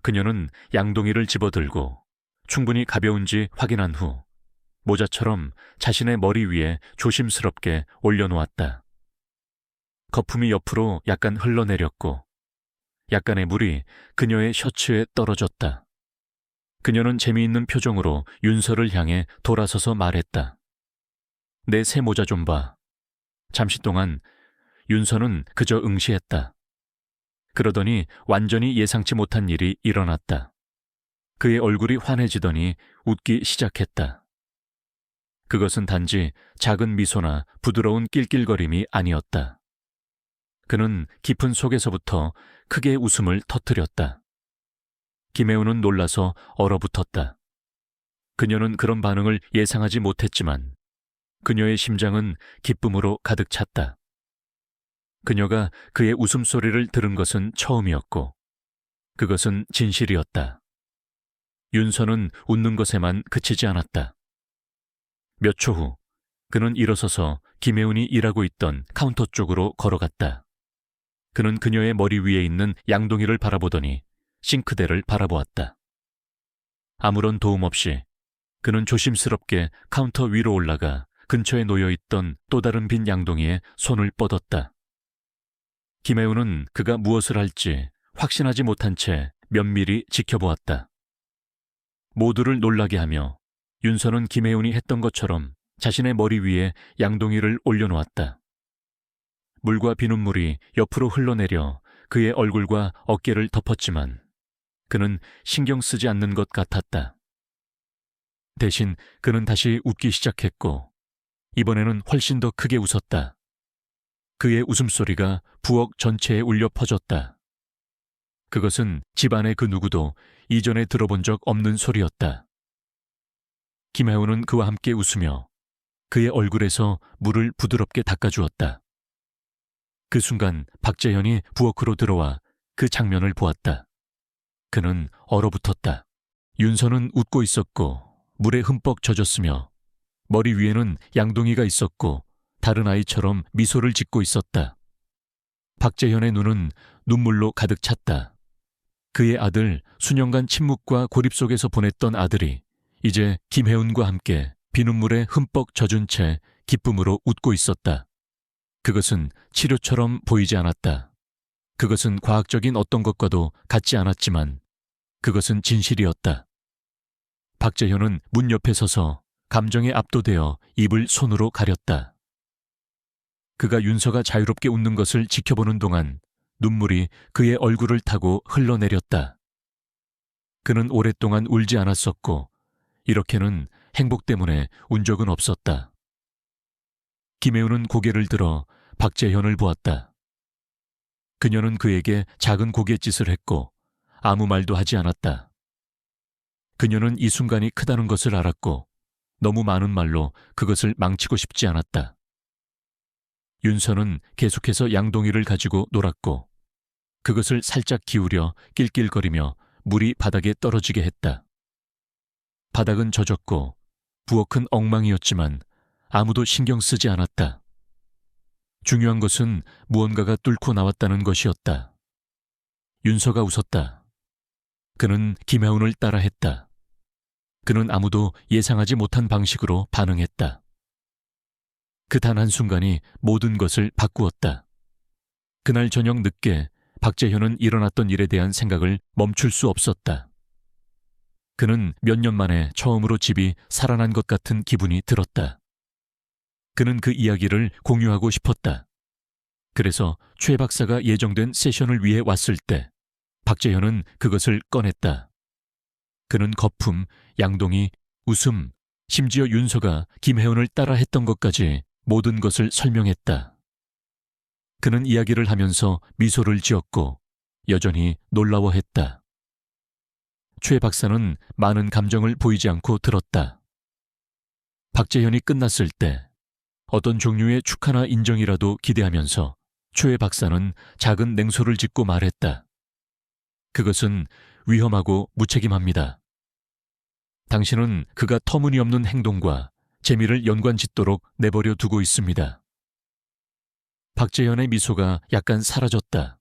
그녀는 양동이를 집어들고 충분히 가벼운지 확인한 후 모자처럼 자신의 머리 위에 조심스럽게 올려놓았다. 거품이 옆으로 약간 흘러내렸고 약간의 물이 그녀의 셔츠에 떨어졌다. 그녀는 재미있는 표정으로 윤서를 향해 돌아서서 말했다. 내 새 모자 좀 봐. 잠시 동안 윤서는 그저 응시했다. 그러더니 완전히 예상치 못한 일이 일어났다. 그의 얼굴이 환해지더니 웃기 시작했다. 그것은 단지 작은 미소나 부드러운 낄낄거림이 아니었다. 그는 깊은 속에서부터 크게 웃음을 터뜨렸다. 김혜우는 놀라서 얼어붙었다. 그녀는 그런 반응을 예상하지 못했지만 그녀의 심장은 기쁨으로 가득 찼다. 그녀가 그의 웃음소리를 들은 것은 처음이었고 그것은 진실이었다. 윤서는 웃는 것에만 그치지 않았다. 몇 초 후 그는 일어서서 김혜운이 일하고 있던 카운터 쪽으로 걸어갔다. 그는 그녀의 머리 위에 있는 양동이를 바라보더니 싱크대를 바라보았다. 아무런 도움 없이 그는 조심스럽게 카운터 위로 올라가 근처에 놓여있던 또 다른 빈 양동이에 손을 뻗었다. 김혜운은 그가 무엇을 할지 확신하지 못한 채 면밀히 지켜보았다. 모두를 놀라게 하며 윤서는 김혜운이 했던 것처럼 자신의 머리 위에 양동이를 올려놓았다. 물과 비눗물이 옆으로 흘러내려 그의 얼굴과 어깨를 덮었지만 그는 신경 쓰지 않는 것 같았다. 대신 그는 다시 웃기 시작했고 이번에는 훨씬 더 크게 웃었다. 그의 웃음소리가 부엌 전체에 울려 퍼졌다. 그것은 집안의 그 누구도 이전에 들어본 적 없는 소리였다. 김혜우는 그와 함께 웃으며 그의 얼굴에서 물을 부드럽게 닦아주었다. 그 순간 박재현이 부엌으로 들어와 그 장면을 보았다. 그는 얼어붙었다. 윤서는 웃고 있었고 물에 흠뻑 젖었으며 머리 위에는 양동이가 있었고 다른 아이처럼 미소를 짓고 있었다. 박재현의 눈은 눈물로 가득 찼다. 그의 아들 수년간 침묵과 고립 속에서 보냈던 아들이 이제 김혜운과 함께 비눗물에 흠뻑 젖은 채 기쁨으로 웃고 있었다. 그것은 치료처럼 보이지 않았다. 그것은 과학적인 어떤 것과도 같지 않았지만 그것은 진실이었다. 박재현은 문 옆에 서서 감정에 압도되어 입을 손으로 가렸다. 그가 윤서가 자유롭게 웃는 것을 지켜보는 동안 눈물이 그의 얼굴을 타고 흘러내렸다. 그는 오랫동안 울지 않았었고 이렇게는 행복 때문에 운 적은 없었다. 김혜우는 고개를 들어 박재현을 보았다. 그녀는 그에게 작은 고갯짓을 했고 아무 말도 하지 않았다. 그녀는 이 순간이 크다는 것을 알았고 너무 많은 말로 그것을 망치고 싶지 않았다. 윤서는 계속해서 양동이를 가지고 놀았고 그것을 살짝 기울여 낄낄거리며 물이 바닥에 떨어지게 했다. 바닥은 젖었고 부엌은 엉망이었지만 아무도 신경 쓰지 않았다. 중요한 것은 무언가가 뚫고 나왔다는 것이었다. 윤서가 웃었다. 그는 김혜운을 따라했다. 그는 아무도 예상하지 못한 방식으로 반응했다. 그 단 한순간이 모든 것을 바꾸었다. 그날 저녁 늦게 박재현은 일어났던 일에 대한 생각을 멈출 수 없었다. 그는 몇 년 만에 처음으로 집이 살아난 것 같은 기분이 들었다. 그는 그 이야기를 공유하고 싶었다. 그래서 최 박사가 예정된 세션을 위해 왔을 때 박재현은 그것을 꺼냈다. 그는 거품, 양동이, 웃음, 심지어 윤서가 김혜운을 따라 했던 것까지 모든 것을 설명했다. 그는 이야기를 하면서 미소를 지었고 여전히 놀라워했다. 최 박사는 많은 감정을 보이지 않고 들었다. 박재현이 끝났을 때 어떤 종류의 축하나 인정이라도 기대하면서 최 박사는 작은 냉소를 짓고 말했다. 그것은 위험하고 무책임합니다. 당신은 그가 터무니없는 행동과 재미를 연관짓도록 내버려 두고 있습니다. 박재현의 미소가 약간 사라졌다.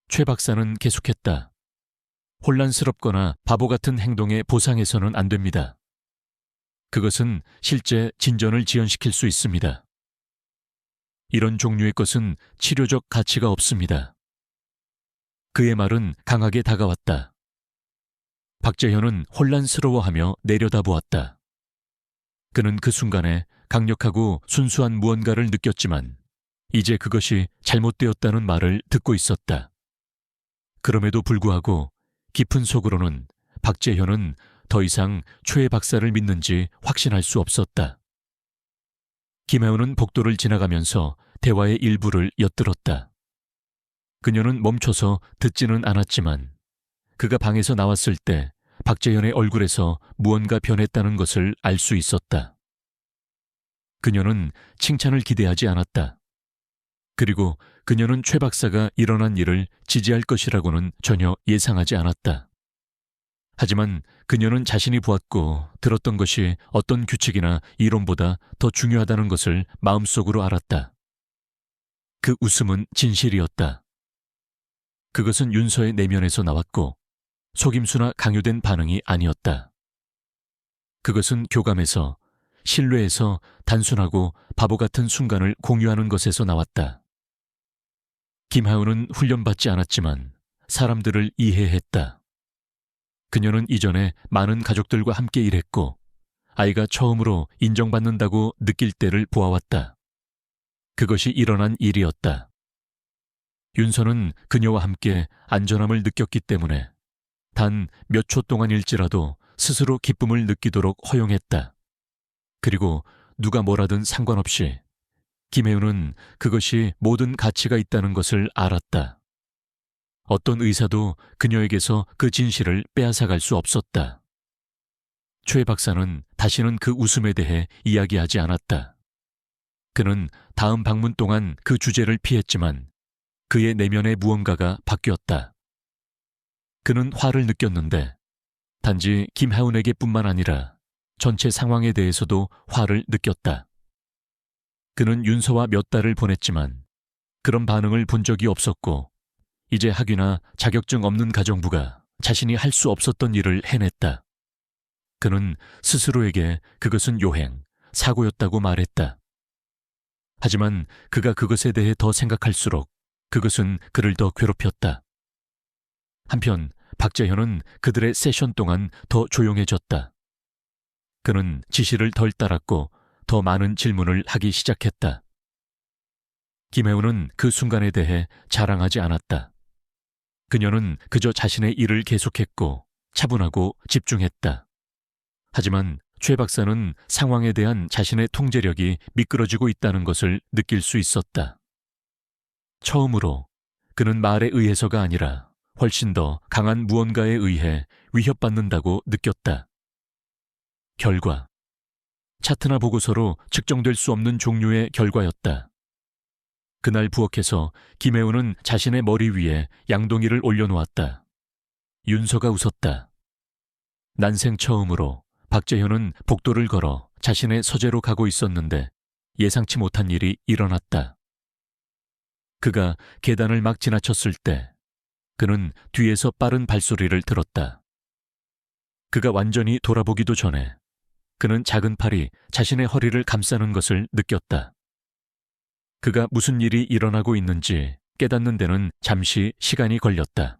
최 박사는 계속했다. 혼란스럽거나 바보 같은 행동에 보상해서는 안 됩니다. 그것은 실제 진전을 지연시킬 수 있습니다. 이런 종류의 것은 치료적 가치가 없습니다. 그의 말은 강하게 다가왔다. 박재현은 혼란스러워하며 내려다보았다. 그는 그 순간에 강력하고 순수한 무언가를 느꼈지만 이제 그것이 잘못되었다는 말을 듣고 있었다. 그럼에도 불구하고 깊은 속으로는 박재현은 더 이상 최 박사를 믿는지 확신할 수 없었다. 김혜운은 복도를 지나가면서 대화의 일부를 엿들었다. 그녀는 멈춰서 듣지는 않았지만 그가 방에서 나왔을 때 박재현의 얼굴에서 무언가 변했다는 것을 알 수 있었다. 그녀는 칭찬을 기대하지 않았다. 그리고 그녀는 최 박사가 일어난 일을 지지할 것이라고는 전혀 예상하지 않았다. 하지만 그녀는 자신이 보았고 들었던 것이 어떤 규칙이나 이론보다 더 중요하다는 것을 마음속으로 알았다. 그 웃음은 진실이었다. 그것은 윤서의 내면에서 나왔고 속임수나 강요된 반응이 아니었다. 그것은 교감에서, 신뢰에서 단순하고 바보 같은 순간을 공유하는 것에서 나왔다. 김하우는 훈련받지 않았지만 사람들을 이해했다. 그녀는 이전에 많은 가족들과 함께 일했고 아이가 처음으로 인정받는다고 느낄 때를 보아왔다. 그것이 일어난 일이었다. 윤서는 그녀와 함께 안전함을 느꼈기 때문에 단 몇 초 동안일지라도 스스로 기쁨을 느끼도록 허용했다. 그리고 누가 뭐라든 상관없이 김혜우는 그것이 모든 가치가 있다는 것을 알았다. 어떤 의사도 그녀에게서 그 진실을 빼앗아갈 수 없었다. 최 박사는 다시는 그 웃음에 대해 이야기하지 않았다. 그는 다음 방문 동안 그 주제를 피했지만 그의 내면의 무언가가 바뀌었다. 그는 화를 느꼈는데 단지 김하운에게뿐만 아니라 전체 상황에 대해서도 화를 느꼈다. 그는 윤서와 몇 달을 보냈지만 그런 반응을 본 적이 없었고 이제 학위나 자격증 없는 가정부가 자신이 할 수 없었던 일을 해냈다. 그는 스스로에게 그것은 요행, 사고였다고 말했다. 하지만 그가 그것에 대해 더 생각할수록 그것은 그를 더 괴롭혔다. 한편 박재현은 그들의 세션 동안 더 조용해졌다. 그는 지시를 덜 따랐고 더 많은 질문을 하기 시작했다. 김혜우는 그 순간에 대해 자랑하지 않았다. 그녀는 그저 자신의 일을 계속했고 차분하고 집중했다. 하지만 최 박사는 상황에 대한 자신의 통제력이 미끄러지고 있다는 것을 느낄 수 있었다. 처음으로 그는 말에 의해서가 아니라 훨씬 더 강한 무언가에 의해 위협받는다고 느꼈다. 결과. 차트나 보고서로 측정될 수 없는 종류의 결과였다. 그날 부엌에서 김혜우는 자신의 머리 위에 양동이를 올려놓았다. 윤서가 웃었다. 난생 처음으로 박재현은 복도를 걸어 자신의 서재로 가고 있었는데 예상치 못한 일이 일어났다. 그가 계단을 막 지나쳤을 때 그는 뒤에서 빠른 발소리를 들었다. 그가 완전히 돌아보기도 전에 그는 작은 팔이 자신의 허리를 감싸는 것을 느꼈다. 그가 무슨 일이 일어나고 있는지 깨닫는 데는 잠시 시간이 걸렸다.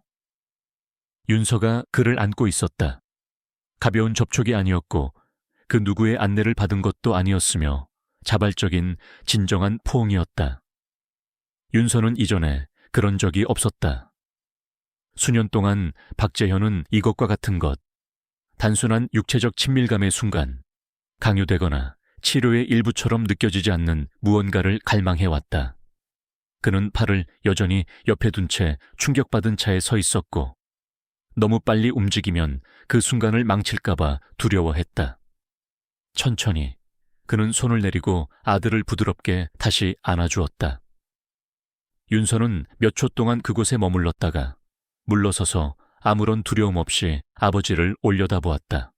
윤서가 그를 안고 있었다. 가벼운 접촉이 아니었고 그 누구의 안내를 받은 것도 아니었으며 자발적인 진정한 포옹이었다. 윤서는 이전에 그런 적이 없었다. 수년 동안 박재현은 이것과 같은 것, 단순한 육체적 친밀감의 순간, 강요되거나 치료의 일부처럼 느껴지지 않는 무언가를 갈망해왔다. 그는 팔을 여전히 옆에 둔 채 충격받은 차에 서 있었고 너무 빨리 움직이면 그 순간을 망칠까봐 두려워했다. 천천히 그는 손을 내리고 아들을 부드럽게 다시 안아주었다. 윤서는 몇 초 동안 그곳에 머물렀다가 물러서서 아무런 두려움 없이 아버지를 올려다보았다.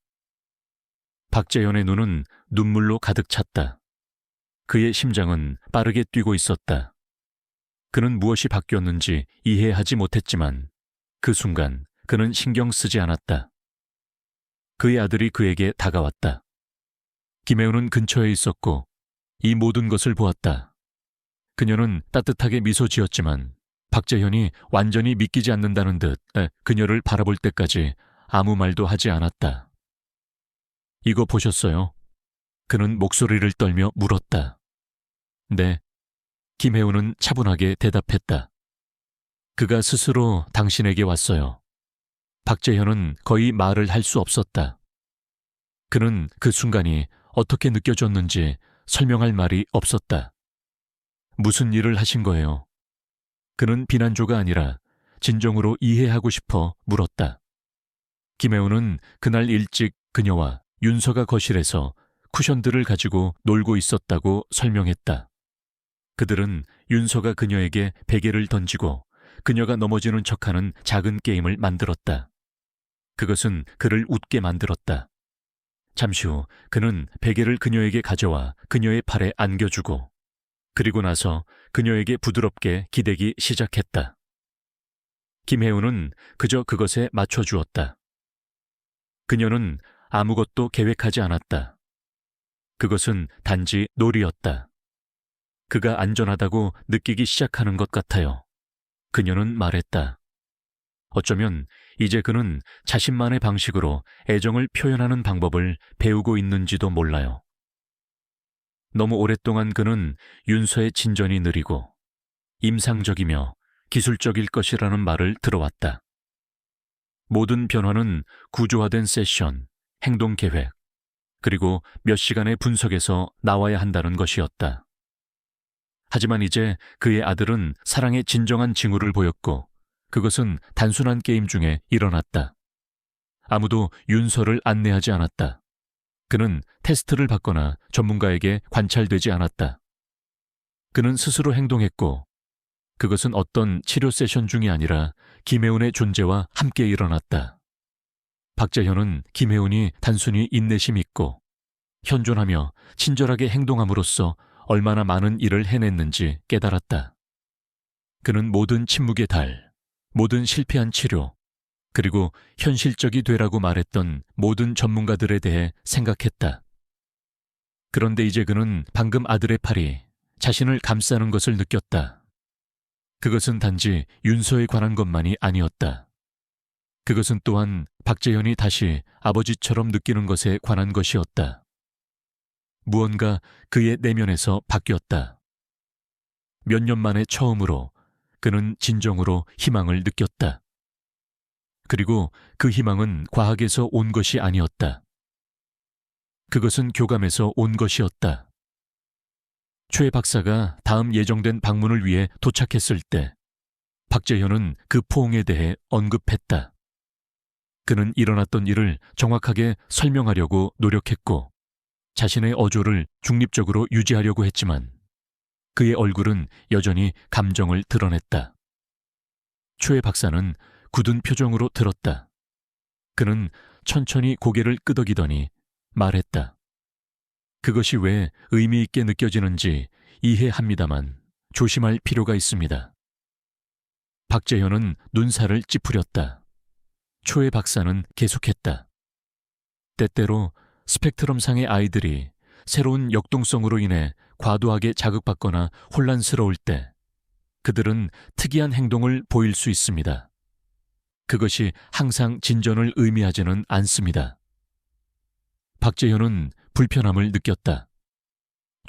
박재현의 눈은 눈물로 가득 찼다. 그의 심장은 빠르게 뛰고 있었다. 그는 무엇이 바뀌었는지 이해하지 못했지만 그 순간 그는 신경 쓰지 않았다. 그의 아들이 그에게 다가왔다. 김혜우는 근처에 있었고 이 모든 것을 보았다. 그녀는 따뜻하게 미소 지었지만 박재현이 완전히 믿기지 않는다는 듯 그녀를 바라볼 때까지 아무 말도 하지 않았다. 이거 보셨어요? 그는 목소리를 떨며 물었다. 네. 김혜우는 차분하게 대답했다. 그가 스스로 당신에게 왔어요. 박재현은 거의 말을 할 수 없었다. 그는 그 순간이 어떻게 느껴졌는지 설명할 말이 없었다. 무슨 일을 하신 거예요? 그는 비난조가 아니라 진정으로 이해하고 싶어 물었다. 김혜우는 그날 일찍 그녀와 윤서가 거실에서 쿠션들을 가지고 놀고 있었다고 설명했다. 그들은 윤서가 그녀에게 베개를 던지고 그녀가 넘어지는 척하는 작은 게임을 만들었다. 그것은 그를 웃게 만들었다. 잠시 후 그는 베개를 그녀에게 가져와 그녀의 팔에 안겨주고 그리고 나서 그녀에게 부드럽게 기대기 시작했다. 김혜우는 그저 그것에 맞춰주었다. 그녀는 아무것도 계획하지 않았다. 그것은 단지 놀이였다. 그가 안전하다고 느끼기 시작하는 것 같아요. 그녀는 말했다. 어쩌면 이제 그는 자신만의 방식으로 애정을 표현하는 방법을 배우고 있는지도 몰라요. 너무 오랫동안 그는 윤서의 진전이 느리고 임상적이며 기술적일 것이라는 말을 들어왔다. 모든 변화는 구조화된 세션, 행동 계획, 그리고 몇 시간의 분석에서 나와야 한다는 것이었다. 하지만 이제 그의 아들은 사랑의 진정한 징후를 보였고 그것은 단순한 게임 중에 일어났다. 아무도 윤서를 안내하지 않았다. 그는 테스트를 받거나 전문가에게 관찰되지 않았다. 그는 스스로 행동했고 그것은 어떤 치료 세션 중이 아니라 김혜운의 존재와 함께 일어났다. 박재현은 김혜운이 단순히 인내심 있고 현존하며 친절하게 행동함으로써 얼마나 많은 일을 해냈는지 깨달았다. 그는 모든 침묵의 달, 모든 실패한 치료, 그리고 현실적이 되라고 말했던 모든 전문가들에 대해 생각했다. 그런데 이제 그는 방금 아들의 팔이 자신을 감싸는 것을 느꼈다. 그것은 단지 윤서에 관한 것만이 아니었다. 그것은 또한 박재현이 다시 아버지처럼 느끼는 것에 관한 것이었다. 무언가 그의 내면에서 바뀌었다. 몇 년 만에 처음으로 그는 진정으로 희망을 느꼈다. 그리고 그 희망은 과학에서 온 것이 아니었다. 그것은 교감에서 온 것이었다. 최 박사가 다음 예정된 방문을 위해 도착했을 때 박재현은 그 포옹에 대해 언급했다. 그는 일어났던 일을 정확하게 설명하려고 노력했고 자신의 어조를 중립적으로 유지하려고 했지만 그의 얼굴은 여전히 감정을 드러냈다. 최 박사는 굳은 표정으로 들었다. 그는 천천히 고개를 끄덕이더니 말했다. 그것이 왜 의미 있게 느껴지는지 이해합니다만 조심할 필요가 있습니다. 박재현은 눈살을 찌푸렸다. 최 박사는 계속했다. 때때로 스펙트럼상의 아이들이 새로운 역동성으로 인해 과도하게 자극받거나 혼란스러울 때 그들은 특이한 행동을 보일 수 있습니다. 그것이 항상 진전을 의미하지는 않습니다. 박재현은 불편함을 느꼈다.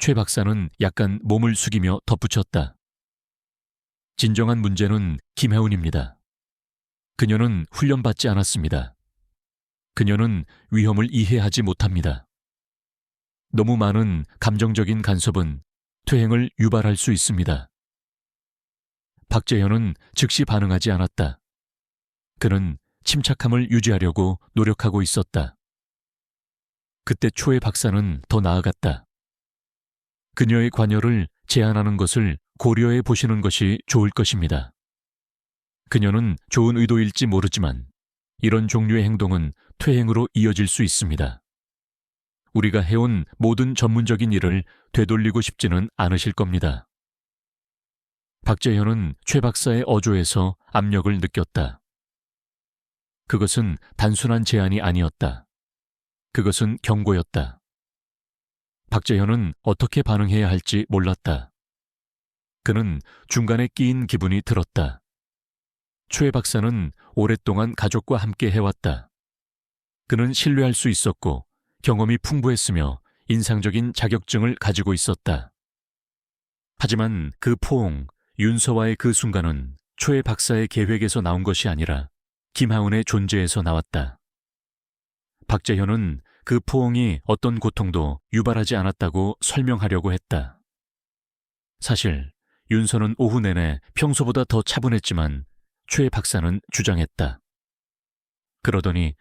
최 박사는 약간 몸을 숙이며 덧붙였다. 진정한 문제는 김혜운입니다. 그녀는 훈련받지 않았습니다. 그녀는 위험을 이해하지 못합니다. 너무 많은 감정적인 간섭은 퇴행을 유발할 수 있습니다. 박재현은 즉시 반응하지 않았다. 그는 침착함을 유지하려고 노력하고 있었다. 그때 초의 박사는 더 나아갔다. 그녀의 관여를 제한하는 것을 고려해 보시는 것이 좋을 것입니다. 그녀는 좋은 의도일지 모르지만 이런 종류의 행동은 퇴행으로 이어질 수 있습니다. 우리가 해온 모든 전문적인 일을 되돌리고 싶지는 않으실 겁니다. 박재현은 최 박사의 어조에서 압력을 느꼈다. 그것은 단순한 제안이 아니었다. 그것은 경고였다. 박재현은 어떻게 반응해야 할지 몰랐다. 그는 중간에 끼인 기분이 들었다. 최 박사는 오랫동안 가족과 함께 해왔다. 그는 신뢰할 수 있었고 경험이 풍부했으며 인상적인 자격증을 가지고 있었다. 하지만 그 포옹, 윤서와의 그 순간은 최 박사의 계획에서 나온 것이 아니라 김하운의 존재에서 나왔다. 박재현은 그 포옹이 어떤 고통도 유발하지 않았다고 설명하려고 했다. 사실 윤서는 오후 내내 평소보다 더 차분했지만 최 박사는 주장했다. 그러더니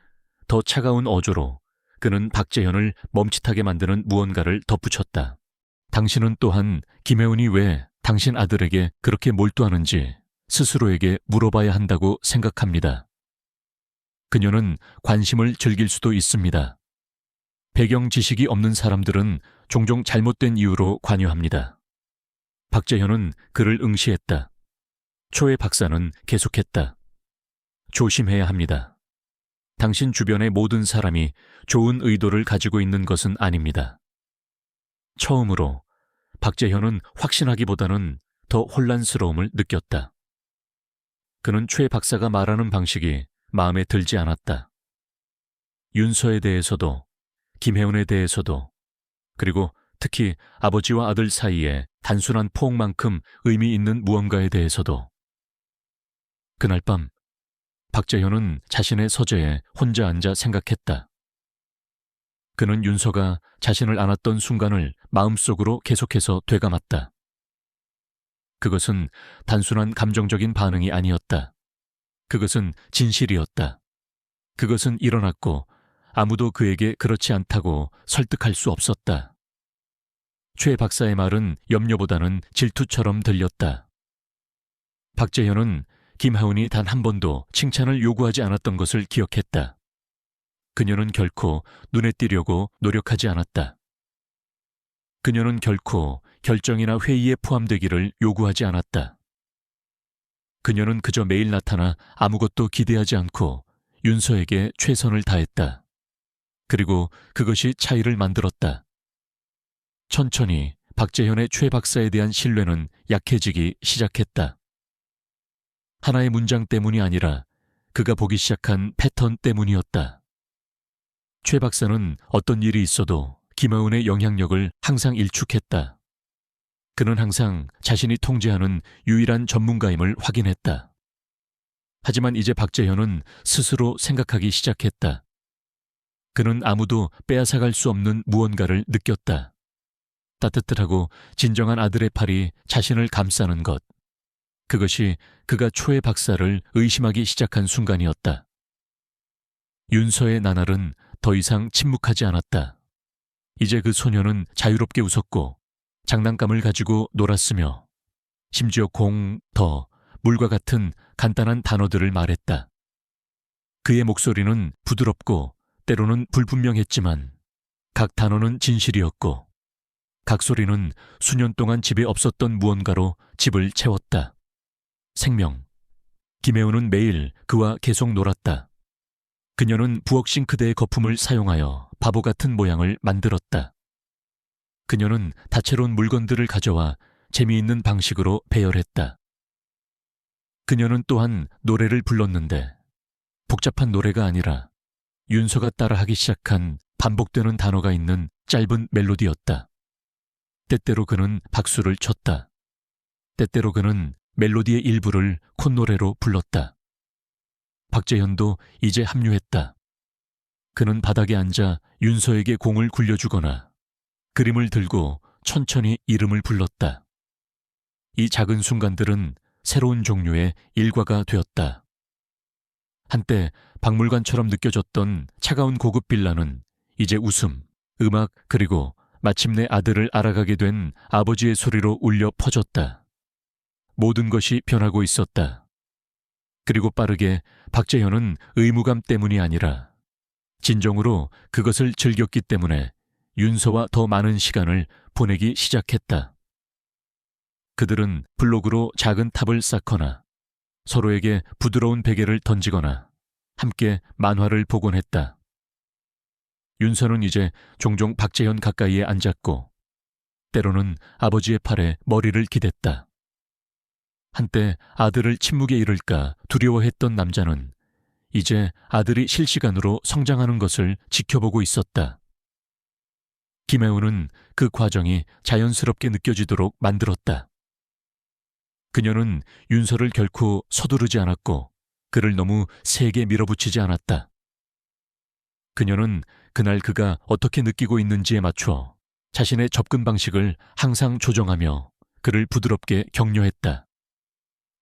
더 차가운 어조로 그는 박재현을 멈칫하게 만드는 무언가를 덧붙였다. 당신은 또한 김혜운이 왜 당신 아들에게 그렇게 몰두하는지 스스로에게 물어봐야 한다고 생각합니다. 그녀는 관심을 즐길 수도 있습니다. 배경 지식이 없는 사람들은 종종 잘못된 이유로 관여합니다. 박재현은 그를 응시했다. 초의 박사는 계속했다. 조심해야 합니다. 당신 주변의 모든 사람이 좋은 의도를 가지고 있는 것은 아닙니다. 처음으로 박재현은 확신하기보다는 더 혼란스러움을 느꼈다. 그는 최 박사가 말하는 방식이 마음에 들지 않았다. 윤서에 대해서도 김혜운에 대해서도 그리고 특히 아버지와 아들 사이에 단순한 포옹만큼 의미 있는 무언가에 대해서도. 그날 밤 박재현은 자신의 서재에 혼자 앉아 생각했다. 그는 윤서가 자신을 안았던 순간을 마음속으로 계속해서 되감았다. 그것은 단순한 감정적인 반응이 아니었다. 그것은 진실이었다. 그것은 일어났고 아무도 그에게 그렇지 않다고 설득할 수 없었다. 최 박사의 말은 염려보다는 질투처럼 들렸다. 박재현은 김하은이 단 한 번도 칭찬을 요구하지 않았던 것을 기억했다. 그녀는 결코 눈에 띄려고 노력하지 않았다. 그녀는 결코 결정이나 회의에 포함되기를 요구하지 않았다. 그녀는 그저 매일 나타나 아무것도 기대하지 않고 윤서에게 최선을 다했다. 그리고 그것이 차이를 만들었다. 천천히 박재현의 최 박사에 대한 신뢰는 약해지기 시작했다. 하나의 문장 때문이 아니라 그가 보기 시작한 패턴 때문이었다. 최 박사는 어떤 일이 있어도 김하은의 영향력을 항상 일축했다. 그는 항상 자신이 통제하는 유일한 전문가임을 확인했다. 하지만 이제 박재현은 스스로 생각하기 시작했다. 그는 아무도 빼앗아갈 수 없는 무언가를 느꼈다. 따뜻하고 진정한 아들의 팔이 자신을 감싸는 것. 그것이 그가 초의 박사를 의심하기 시작한 순간이었다. 윤서의 나날은 더 이상 침묵하지 않았다. 이제 그 소녀는 자유롭게 웃었고 장난감을 가지고 놀았으며 심지어 공, 더, 물과 같은 간단한 단어들을 말했다. 그의 목소리는 부드럽고 때로는 불분명했지만 각 단어는 진실이었고 각 소리는 수년 동안 집에 없었던 무언가로 집을 채웠다. 생명. 김혜우는 매일 그와 계속 놀았다. 그녀는 부엌 싱크대의 거품을 사용하여 바보 같은 모양을 만들었다. 그녀는 다채로운 물건들을 가져와 재미있는 방식으로 배열했다. 그녀는 또한 노래를 불렀는데 복잡한 노래가 아니라 윤서가 따라하기 시작한 반복되는 단어가 있는 짧은 멜로디였다. 때때로 그는 박수를 쳤다. 때때로 그는 멜로디의 일부를 콧노래로 불렀다. 박재현도 이제 합류했다. 그는 바닥에 앉아 윤서에게 공을 굴려주거나 그림을 들고 천천히 이름을 불렀다. 이 작은 순간들은 새로운 종류의 일과가 되었다. 한때 박물관처럼 느껴졌던 차가운 고급 빌라는 이제 웃음, 음악 그리고 마침내 아들을 알아가게 된 아버지의 소리로 울려 퍼졌다. 모든 것이 변하고 있었다. 그리고 빠르게 박재현은 의무감 때문이 아니라 진정으로 그것을 즐겼기 때문에 윤서와 더 많은 시간을 보내기 시작했다. 그들은 블록으로 작은 탑을 쌓거나 서로에게 부드러운 베개를 던지거나 함께 만화를 보곤 했다. 윤서는 이제 종종 박재현 가까이에 앉았고 때로는 아버지의 팔에 머리를 기댔다. 한때 아들을 침묵에 이를까 두려워했던 남자는 이제 아들이 실시간으로 성장하는 것을 지켜보고 있었다. 김혜우는 그 과정이 자연스럽게 느껴지도록 만들었다. 그녀는 윤서를 결코 서두르지 않았고 그를 너무 세게 밀어붙이지 않았다. 그녀는 그날 그가 어떻게 느끼고 있는지에 맞춰 자신의 접근 방식을 항상 조정하며 그를 부드럽게 격려했다.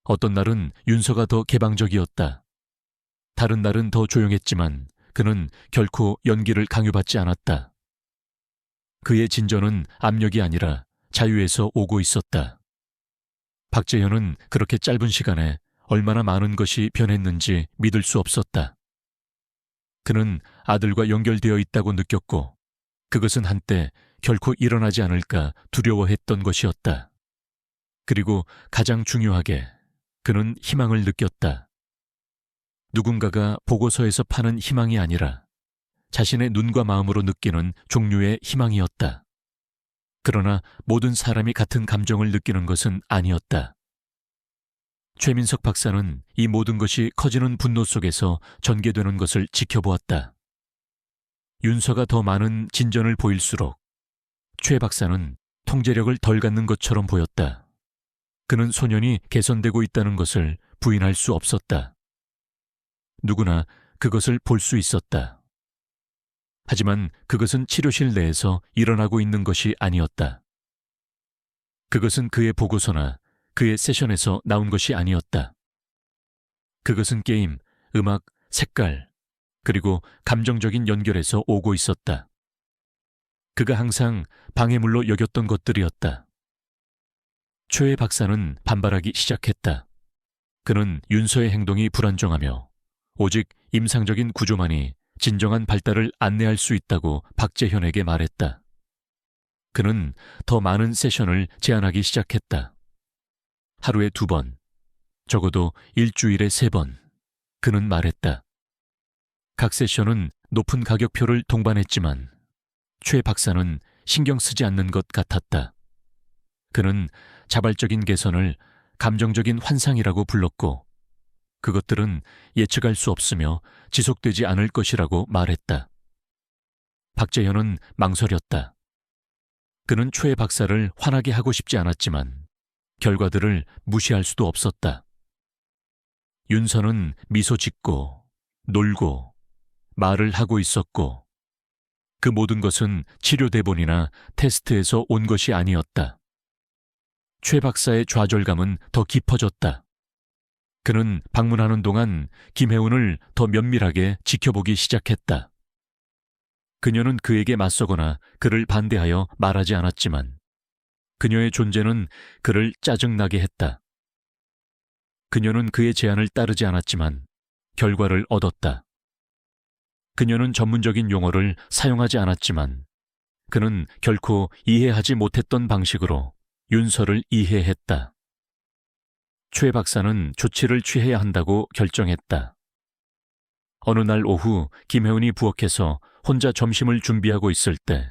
어떤 날은 윤서가 더 개방적이었다. 다른 날은 더 조용했지만 그는 결코 연기를 강요받지 않았다. 그의 진전은 압력이 아니라 자유에서 오고 있었다. 박재현은 그렇게 짧은 시간에 얼마나 많은 것이 변했는지 믿을 수 없었다. 그는 아들과 연결되어 있다고 느꼈고 그것은 한때 결코 일어나지 않을까 두려워했던 것이었다. 그리고 가장 중요하게 그는 희망을 느꼈다. 누군가가 보고서에서 파는 희망이 아니라 자신의 눈과 마음으로 느끼는 종류의 희망이었다. 그러나 모든 사람이 같은 감정을 느끼는 것은 아니었다. 최민석 박사는 이 모든 것이 커지는 분노 속에서 전개되는 것을 지켜보았다. 윤서가 더 많은 진전을 보일수록 최 박사는 통제력을 덜 갖는 것처럼 보였다. 그는 소년이 개선되고 있다는 것을 부인할 수 없었다. 누구나 그것을 볼 수 있었다. 하지만 그것은 치료실 내에서 일어나고 있는 것이 아니었다. 그것은 그의 보고서나 그의 세션에서 나온 것이 아니었다. 그것은 게임, 음악, 색깔, 그리고 감정적인 연결에서 오고 있었다. 그가 항상 방해물로 여겼던 것들이었다. 최 박사는 반발하기 시작했다. 그는 윤서의 행동이 불안정하며 오직 임상적인 구조만이 진정한 발달을 안내할 수 있다고 박재현에게 말했다. 그는 더 많은 세션을 제안하기 시작했다. 하루에 2번, 적어도 일주일에 3번, 그는 말했다. 각 세션은 높은 가격표를 동반했지만 최 박사는 신경 쓰지 않는 것 같았다. 그는 자발적인 개선을 감정적인 환상이라고 불렀고 그것들은 예측할 수 없으며 지속되지 않을 것이라고 말했다. 박재현은 망설였다. 그는 최 박사를 화나게 하고 싶지 않았지만 결과들을 무시할 수도 없었다. 윤서는 미소 짓고 놀고 말을 하고 있었고 그 모든 것은 치료 대본이나 테스트에서 온 것이 아니었다. 최 박사의 좌절감은 더 깊어졌다. 그는 방문하는 동안 김혜운을 더 면밀하게 지켜보기 시작했다. 그녀는 그에게 맞서거나 그를 반대하여 말하지 않았지만 그녀의 존재는 그를 짜증나게 했다. 그녀는 그의 제안을 따르지 않았지만 결과를 얻었다. 그녀는 전문적인 용어를 사용하지 않았지만 그는 결코 이해하지 못했던 방식으로 윤서를 이해했다. 최 박사는 조치를 취해야 한다고 결정했다. 어느 날 오후 김혜운이 부엌에서 혼자 점심을 준비하고 있을 때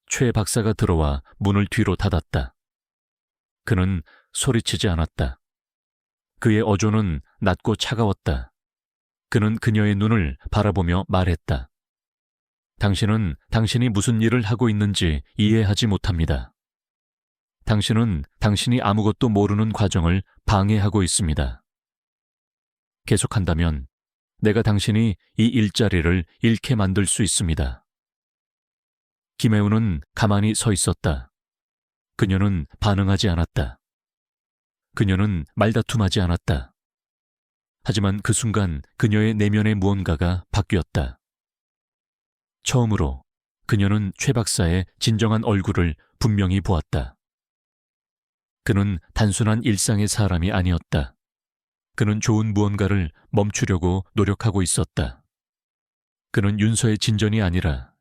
최 박사가 들어와 문을 뒤로 닫았다. 그는 소리치지 않았다. 그의 어조는 낮고 차가웠다. 그는 그녀의 눈을 바라보며 말했다. 당신은 당신이 무슨 일을 하고 있는지 이해하지 못합니다. 당신은 당신이 아무것도 모르는 과정을 방해하고 있습니다. 계속한다면 내가 당신이 이 일자리를 잃게 만들 수 있습니다. 김혜운은 가만히 서 있었다. 그녀는 반응하지 않았다. 그녀는 말다툼하지 않았다. 하지만 그 순간 그녀의 내면의 무언가가 바뀌었다. 처음으로 그녀는 최 박사의 진정한 얼굴을 분명히 보았다. 그는 단순한 일상의 사람이 아니었다. 그는 좋은 무언가를 멈추려고 노력하고 있었다. 그는 윤서의 진전이 아니라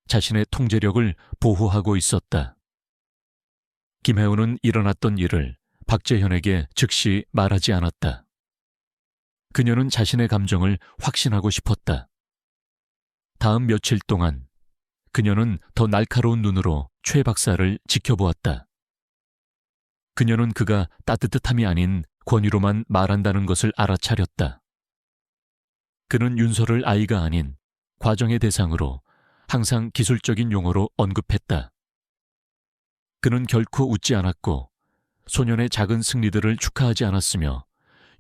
자신의 통제력을 보호하고 있었다. 김혜운은 일어났던 일을 박재현에게 즉시 말하지 않았다. 그녀는 자신의 감정을 확신하고 싶었다. 다음 며칠 동안 그녀는 더 날카로운 눈으로 최 박사를 지켜보았다. 그녀는 그가 따뜻함이 아닌 권위로만 말한다는 것을 알아차렸다. 그는 윤서를 아이가 아닌 과정의 대상으로 항상 기술적인 용어로 언급했다. 그는 결코 웃지 않았고 소년의 작은 승리들을 축하하지 않았으며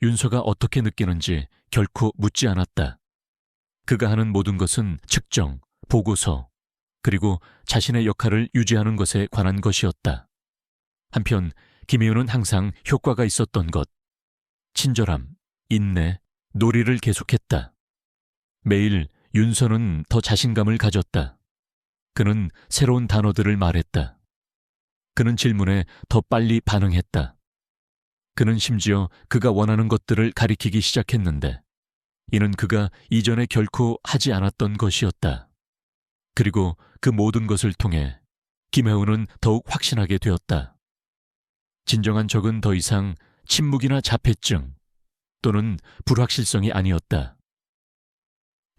윤서가 어떻게 느끼는지 결코 묻지 않았다. 그가 하는 모든 것은 측정, 보고서, 그리고 자신의 역할을 유지하는 것에 관한 것이었다. 한편 김혜운은 항상 효과가 있었던 것, 친절함, 인내, 놀이를 계속했다. 매일 윤서는 더 자신감을 가졌다. 그는 새로운 단어들을 말했다. 그는 질문에 더 빨리 반응했다. 그는 심지어 그가 원하는 것들을 가리키기 시작했는데 이는 그가 이전에 결코 하지 않았던 것이었다. 그리고 그 모든 것을 통해 김혜운은 더욱 확신하게 되었다. 진정한 적은 더 이상 침묵이나 자폐증 또는 불확실성이 아니었다.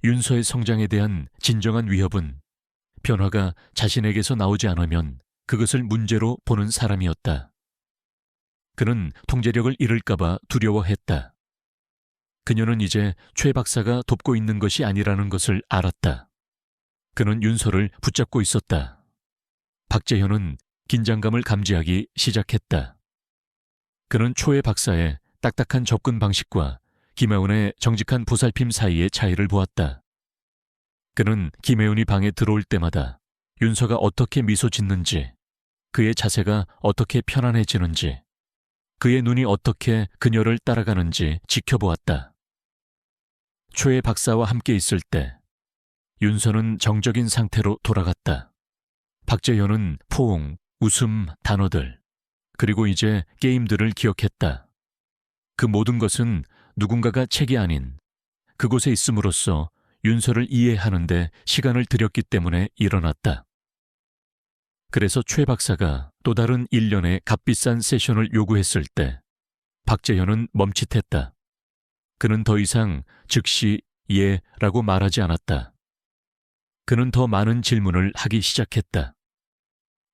윤서의 성장에 대한 진정한 위협은 변화가 자신에게서 나오지 않으면 그것을 문제로 보는 사람이었다. 그는 통제력을 잃을까봐 두려워했다. 그녀는 이제 최 박사가 돕고 있는 것이 아니라는 것을 알았다. 그는 윤서를 붙잡고 있었다. 박재현은 긴장감을 감지하기 시작했다. 그는 초회 박사의 딱딱한 접근 방식과 김혜운의 정직한 보살핌 사이의 차이를 보았다. 그는 김혜운이 방에 들어올 때마다 윤서가 어떻게 미소 짓는지, 그의 자세가 어떻게 편안해지는지, 그의 눈이 어떻게 그녀를 따라가는지 지켜보았다. 초회 박사와 함께 있을 때 윤서는 정적인 상태로 돌아갔다. 박재현은 포옹, 웃음, 단어들, 그리고 이제 게임들을 기억했다. 그 모든 것은 누군가가 책이 아닌 그곳에 있음으로써 윤서를 이해하는데 시간을 들였기 때문에 일어났다. 그래서 최 박사가 또 다른 일련의 값비싼 세션을 요구했을 때 박재현은 멈칫했다. 그는 더 이상 즉시 예라고 말하지 않았다. 그는 더 많은 질문을 하기 시작했다.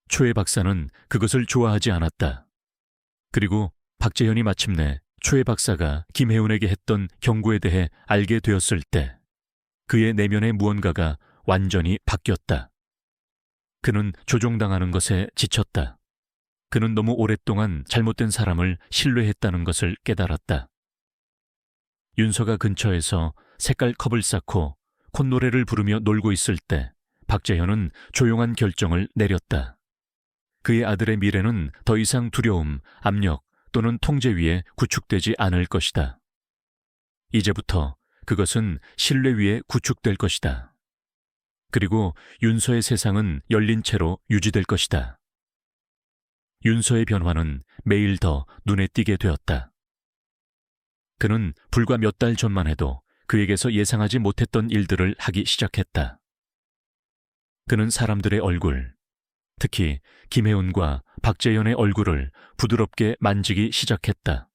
초회 박사는 그것을 좋아하지 않았다. 그리고 박재현이 마침내 초회 박사가 김혜운에게 했던 경고에 대해 알게 되었을 때 그의 내면의 무언가가 완전히 바뀌었다. 그는 조종당하는 것에 지쳤다. 그는 너무 오랫동안 잘못된 사람을 신뢰했다는 것을 깨달았다. 윤서가 근처에서 색깔 컵을 쌓고 콧노래를 부르며 놀고 있을 때 박재현은 조용한 결정을 내렸다. 그의 아들의 미래는 더 이상 두려움, 압력 또는 통제 위에 구축되지 않을 것이다. 이제부터 그것은 신뢰 위에 구축될 것이다. 그리고 윤서의 세상은 열린 채로 유지될 것이다. 윤서의 변화는 매일 더 눈에 띄게 되었다. 그는 불과 몇 달 전만 해도 그에게서 예상하지 못했던 일들을 하기 시작했다. 그는 사람들의 얼굴, 특히 김혜운과 박재현의 얼굴을 부드럽게 만지기 시작했다.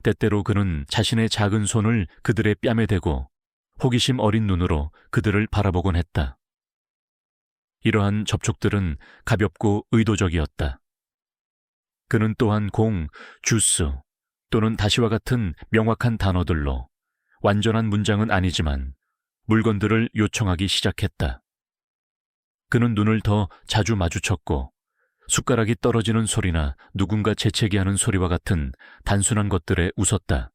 때때로 그는 자신의 작은 손을 그들의 뺨에 대고 호기심 어린 눈으로 그들을 바라보곤 했다. 이러한 접촉들은 가볍고 의도적이었다. 그는 또한 공, 주스 또는 다시와 같은 명확한 단어들로 완전한 문장은 아니지만 물건들을 요청하기 시작했다. 그는 눈을 더 자주 마주쳤고 숟가락이 떨어지는 소리나 누군가 재채기하는 소리와 같은 단순한 것들에 웃었다.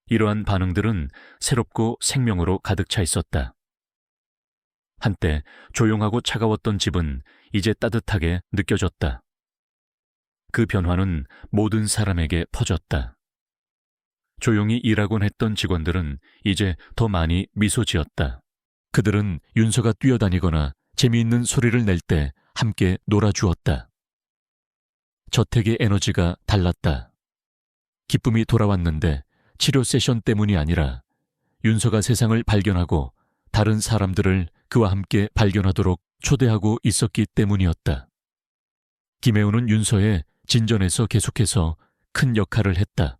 이러한 반응들은 새롭고 생명으로 가득 차 있었다. 한때 조용하고 차가웠던 집은 이제 따뜻하게 느껴졌다. 그 변화는 모든 사람에게 퍼졌다. 조용히 일하곤 했던 직원들은 이제 더 많이 미소 지었다. 그들은 윤서가 뛰어다니거나 재미있는 소리를 낼 때 함께 놀아주었다. 저택의 에너지가 달랐다. 기쁨이 돌아왔는데 치료 세션 때문이 아니라 윤서가 세상을 발견하고 다른 사람들을 그와 함께 발견하도록 초대하고 있었기 때문이었다. 김혜운은 윤서의 진전에서 계속해서 큰 역할을 했다.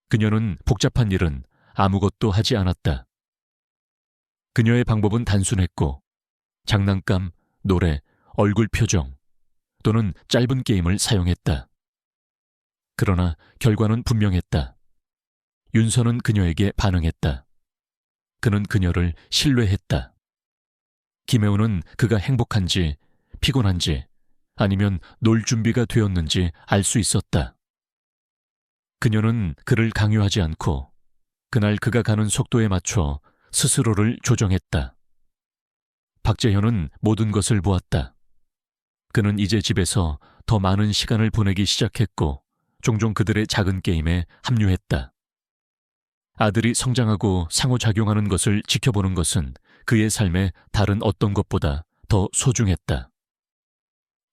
그녀는 복잡한 일은 아무것도 하지 않았다. 그녀의 방법은 단순했고 장난감, 노래, 얼굴 표정 또는 짧은 게임을 사용했다. 그러나 결과는 분명했다. 윤서는 그녀에게 반응했다. 그는 그녀를 신뢰했다. 김혜운은 그가 행복한지, 피곤한지, 아니면 놀 준비가 되었는지 알 수 있었다. 그녀는 그를 강요하지 않고 그날 그가 가는 속도에 맞춰 스스로를 조정했다. 박재현은 모든 것을 보았다. 그는 이제 집에서 더 많은 시간을 보내기 시작했고 종종 그들의 작은 게임에 합류했다. 아들이 성장하고 상호작용하는 것을 지켜보는 것은 그의 삶의 다른 어떤 것보다 더 소중했다.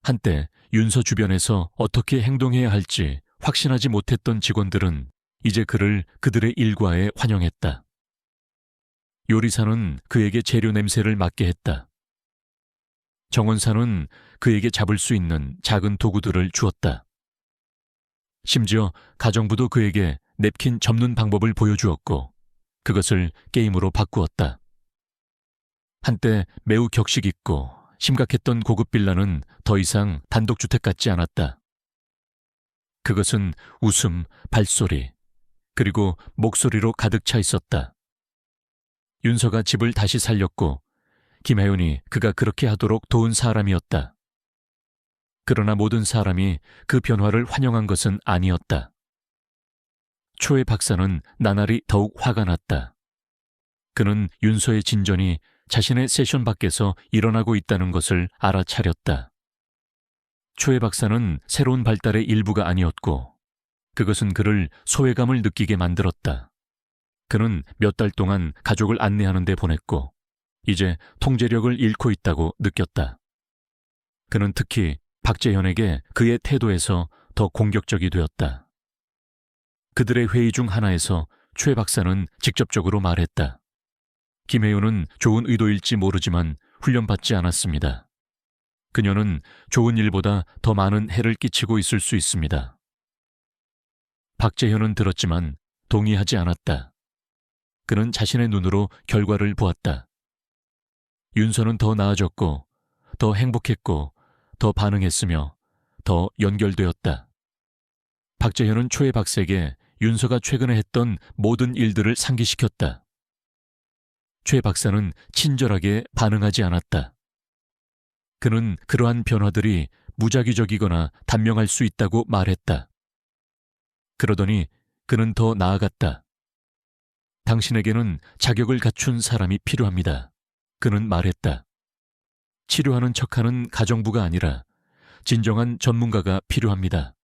한때 윤서 주변에서 어떻게 행동해야 할지 확신하지 못했던 직원들은 이제 그를 그들의 일과에 환영했다. 요리사는 그에게 재료 냄새를 맡게 했다. 정원사는 그에게 잡을 수 있는 작은 도구들을 주었다. 심지어 가정부도 그에게 냅킨 접는 방법을 보여주었고 그것을 게임으로 바꾸었다. 한때 매우 격식 있고 심각했던 고급 빌라는 더 이상 단독주택 같지 않았다. 그것은 웃음, 발소리, 그리고 목소리로 가득 차 있었다. 윤서가 집을 다시 살렸고 김혜은이 그가 그렇게 하도록 도운 사람이었다. 그러나 모든 사람이 그 변화를 환영한 것은 아니었다. 초의 박사는 나날이 더욱 화가 났다. 그는 윤서의 진전이 자신의 세션 밖에서 일어나고 있다는 것을 알아차렸다. 초의 박사는 새로운 발달의 일부가 아니었고 그것은 그를 소외감을 느끼게 만들었다. 그는 몇 달 동안 가족을 안내하는 데 보냈고 이제 통제력을 잃고 있다고 느꼈다. 그는 특히 박재현에게 그의 태도에서 더 공격적이 되었다. 그들의 회의 중 하나에서 최 박사는 직접적으로 말했다. 김혜윤은 좋은 의도일지 모르지만 훈련받지 않았습니다. 그녀는 좋은 일보다 더 많은 해를 끼치고 있을 수 있습니다. 박재현은 들었지만 동의하지 않았다. 그는 자신의 눈으로 결과를 보았다. 윤서는 더 나아졌고 더 행복했고 더 반응했으며 더 연결되었다. 박재현은 초의 박사에게 윤서가 최근에 했던 모든 일들을 상기시켰다. 최 박사는 친절하게 반응하지 않았다. 그는 그러한 변화들이 무작위적이거나 단명할 수 있다고 말했다. 그러더니 그는 더 나아갔다. 당신에게는 자격을 갖춘 사람이 필요합니다. 그는 말했다. 치료하는 척하는 가정부가 아니라 진정한 전문가가 필요합니다.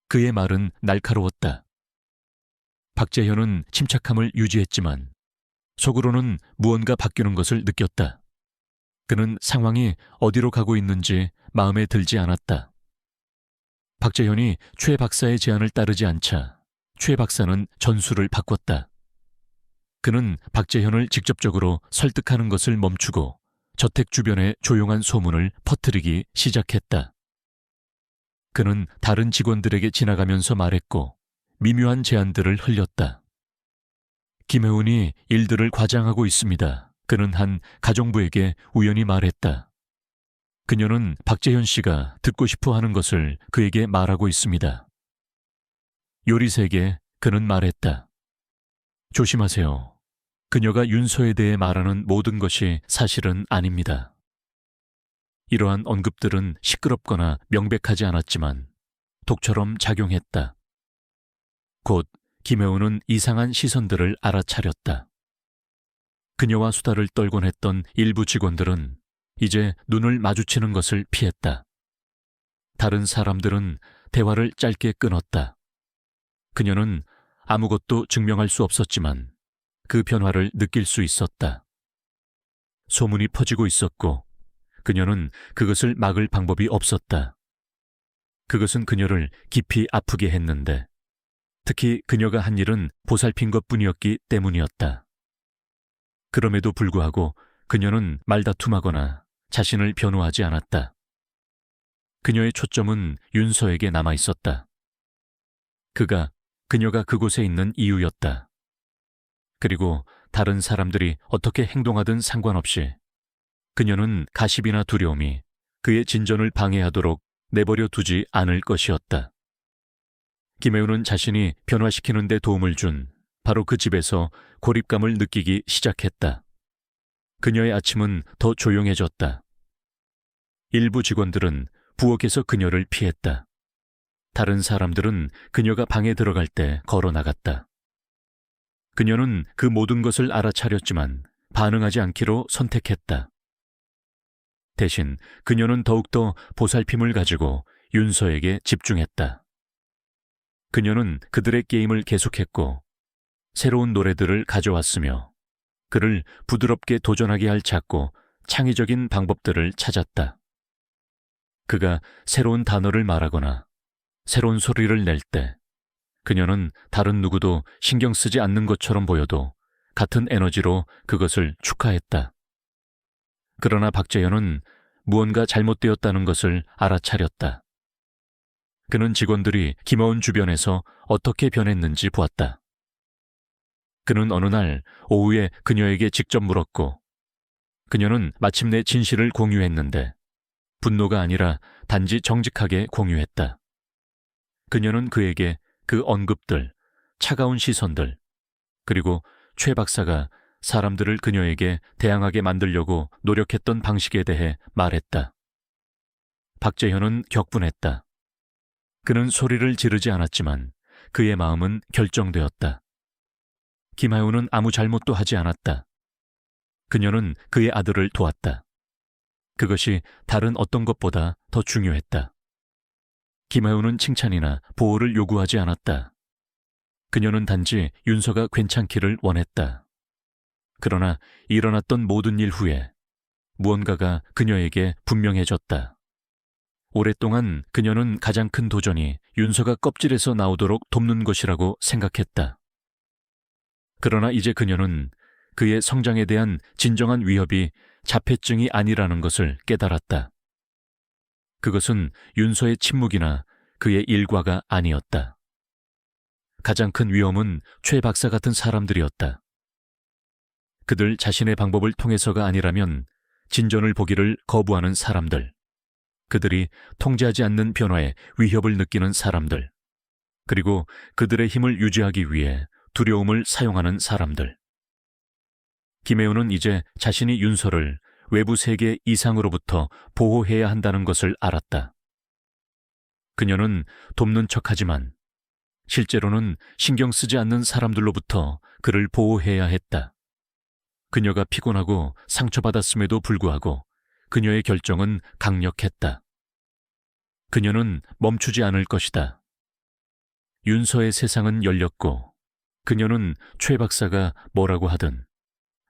그의 말은 날카로웠다. 박재현은 침착함을 유지했지만 속으로는 무언가 바뀌는 것을 느꼈다. 그는 상황이 어디로 가고 있는지 마음에 들지 않았다. 박재현이 최 박사의 제안을 따르지 않자 최 박사는 전술을 바꿨다. 그는 박재현을 직접적으로 설득하는 것을 멈추고 저택 주변에 조용한 소문을 퍼뜨리기 시작했다. 그는 다른 직원들에게 지나가면서 말했고 미묘한 제안들을 흘렸다. 김혜운이 일들을 과장하고 있습니다. 그는 한 가정부에게 우연히 말했다. 그녀는 박재현 씨가 듣고 싶어 하는 것을 그에게 말하고 있습니다. 요리사에게 그는 말했다. 조심하세요. 그녀가 윤서에 대해 말하는 모든 것이 사실은 아닙니다. 이러한 언급들은 시끄럽거나 명백하지 않았지만 독처럼 작용했다. 곧 김혜운은 이상한 시선들을 알아차렸다. 그녀와 수다를 떨곤 했던 일부 직원들은 이제 눈을 마주치는 것을 피했다. 다른 사람들은 대화를 짧게 끊었다. 그녀는 아무것도 증명할 수 없었지만 그 변화를 느낄 수 있었다. 소문이 퍼지고 있었고 그녀는 그것을 막을 방법이 없었다. 그것은 그녀를 깊이 아프게 했는데 특히 그녀가 한 일은 보살핀 것뿐이었기 때문이었다. 그럼에도 불구하고 그녀는 말다툼하거나 자신을 변호하지 않았다. 그녀의 초점은 윤서에게 남아 있었다. 그녀가 그곳에 있는 이유였다. 그리고 다른 사람들이 어떻게 행동하든 상관없이 그녀는 가십이나 두려움이 그의 진전을 방해하도록 내버려 두지 않을 것이었다. 김혜운은 자신이 변화시키는 데 도움을 준 바로 그 집에서 고립감을 느끼기 시작했다. 그녀의 아침은 더 조용해졌다. 일부 직원들은 부엌에서 그녀를 피했다. 다른 사람들은 그녀가 방에 들어갈 때 걸어 나갔다. 그녀는 그 모든 것을 알아차렸지만 반응하지 않기로 선택했다. 대신 그녀는 더욱더 보살핌을 가지고 윤서에게 집중했다. 그녀는 그들의 게임을 계속했고 새로운 노래들을 가져왔으며 그를 부드럽게 도전하게 할 작고 창의적인 방법들을 찾았다. 그가 새로운 단어를 말하거나 새로운 소리를 낼 때 그녀는 다른 누구도 신경 쓰지 않는 것처럼 보여도 같은 에너지로 그것을 축하했다. 그러나 박재현은 무언가 잘못되었다는 것을 알아차렸다. 그는 직원들이 김혜운 주변에서 어떻게 변했는지 보았다. 그는 어느 날 오후에 그녀에게 직접 물었고 그녀는 마침내 진실을 공유했는데 분노가 아니라 단지 정직하게 공유했다. 그녀는 그에게 그 언급들, 차가운 시선들, 그리고 최 박사가 사람들을 그녀에게 대항하게 만들려고 노력했던 방식에 대해 말했다. 박재현은 격분했다. 그는 소리를 지르지 않았지만 그의 마음은 결정되었다. 김하윤은 아무 잘못도 하지 않았다. 그녀는 그의 아들을 도왔다. 그것이 다른 어떤 것보다 더 중요했다. 김하윤은 칭찬이나 보호를 요구하지 않았다. 그녀는 단지 윤서가 괜찮기를 원했다. 그러나 일어났던 모든 일 후에 무언가가 그녀에게 분명해졌다. 오랫동안 그녀는 가장 큰 도전이 윤서가 껍질에서 나오도록 돕는 것이라고 생각했다. 그러나 이제 그녀는 그의 성장에 대한 진정한 위협이 자폐증이 아니라는 것을 깨달았다. 그것은 윤서의 침묵이나 그의 일과가 아니었다. 가장 큰 위험은 최 박사 같은 사람들이었다. 그들 자신의 방법을 통해서가 아니라면 진전을 보기를 거부하는 사람들, 그들이 통제하지 않는 변화에 위협을 느끼는 사람들, 그리고 그들의 힘을 유지하기 위해 두려움을 사용하는 사람들. 김혜우는 이제 자신이 윤서를 외부 세계 이상으로부터 보호해야 한다는 것을 알았다. 그녀는 돕는 척하지만 실제로는 신경 쓰지 않는 사람들로부터 그를 보호해야 했다. 그녀가 피곤하고 상처받았음에도 불구하고 그녀의 결정은 강력했다. 그녀는 멈추지 않을 것이다. 윤서의 세상은 열렸고 그녀는 최 박사가 뭐라고 하든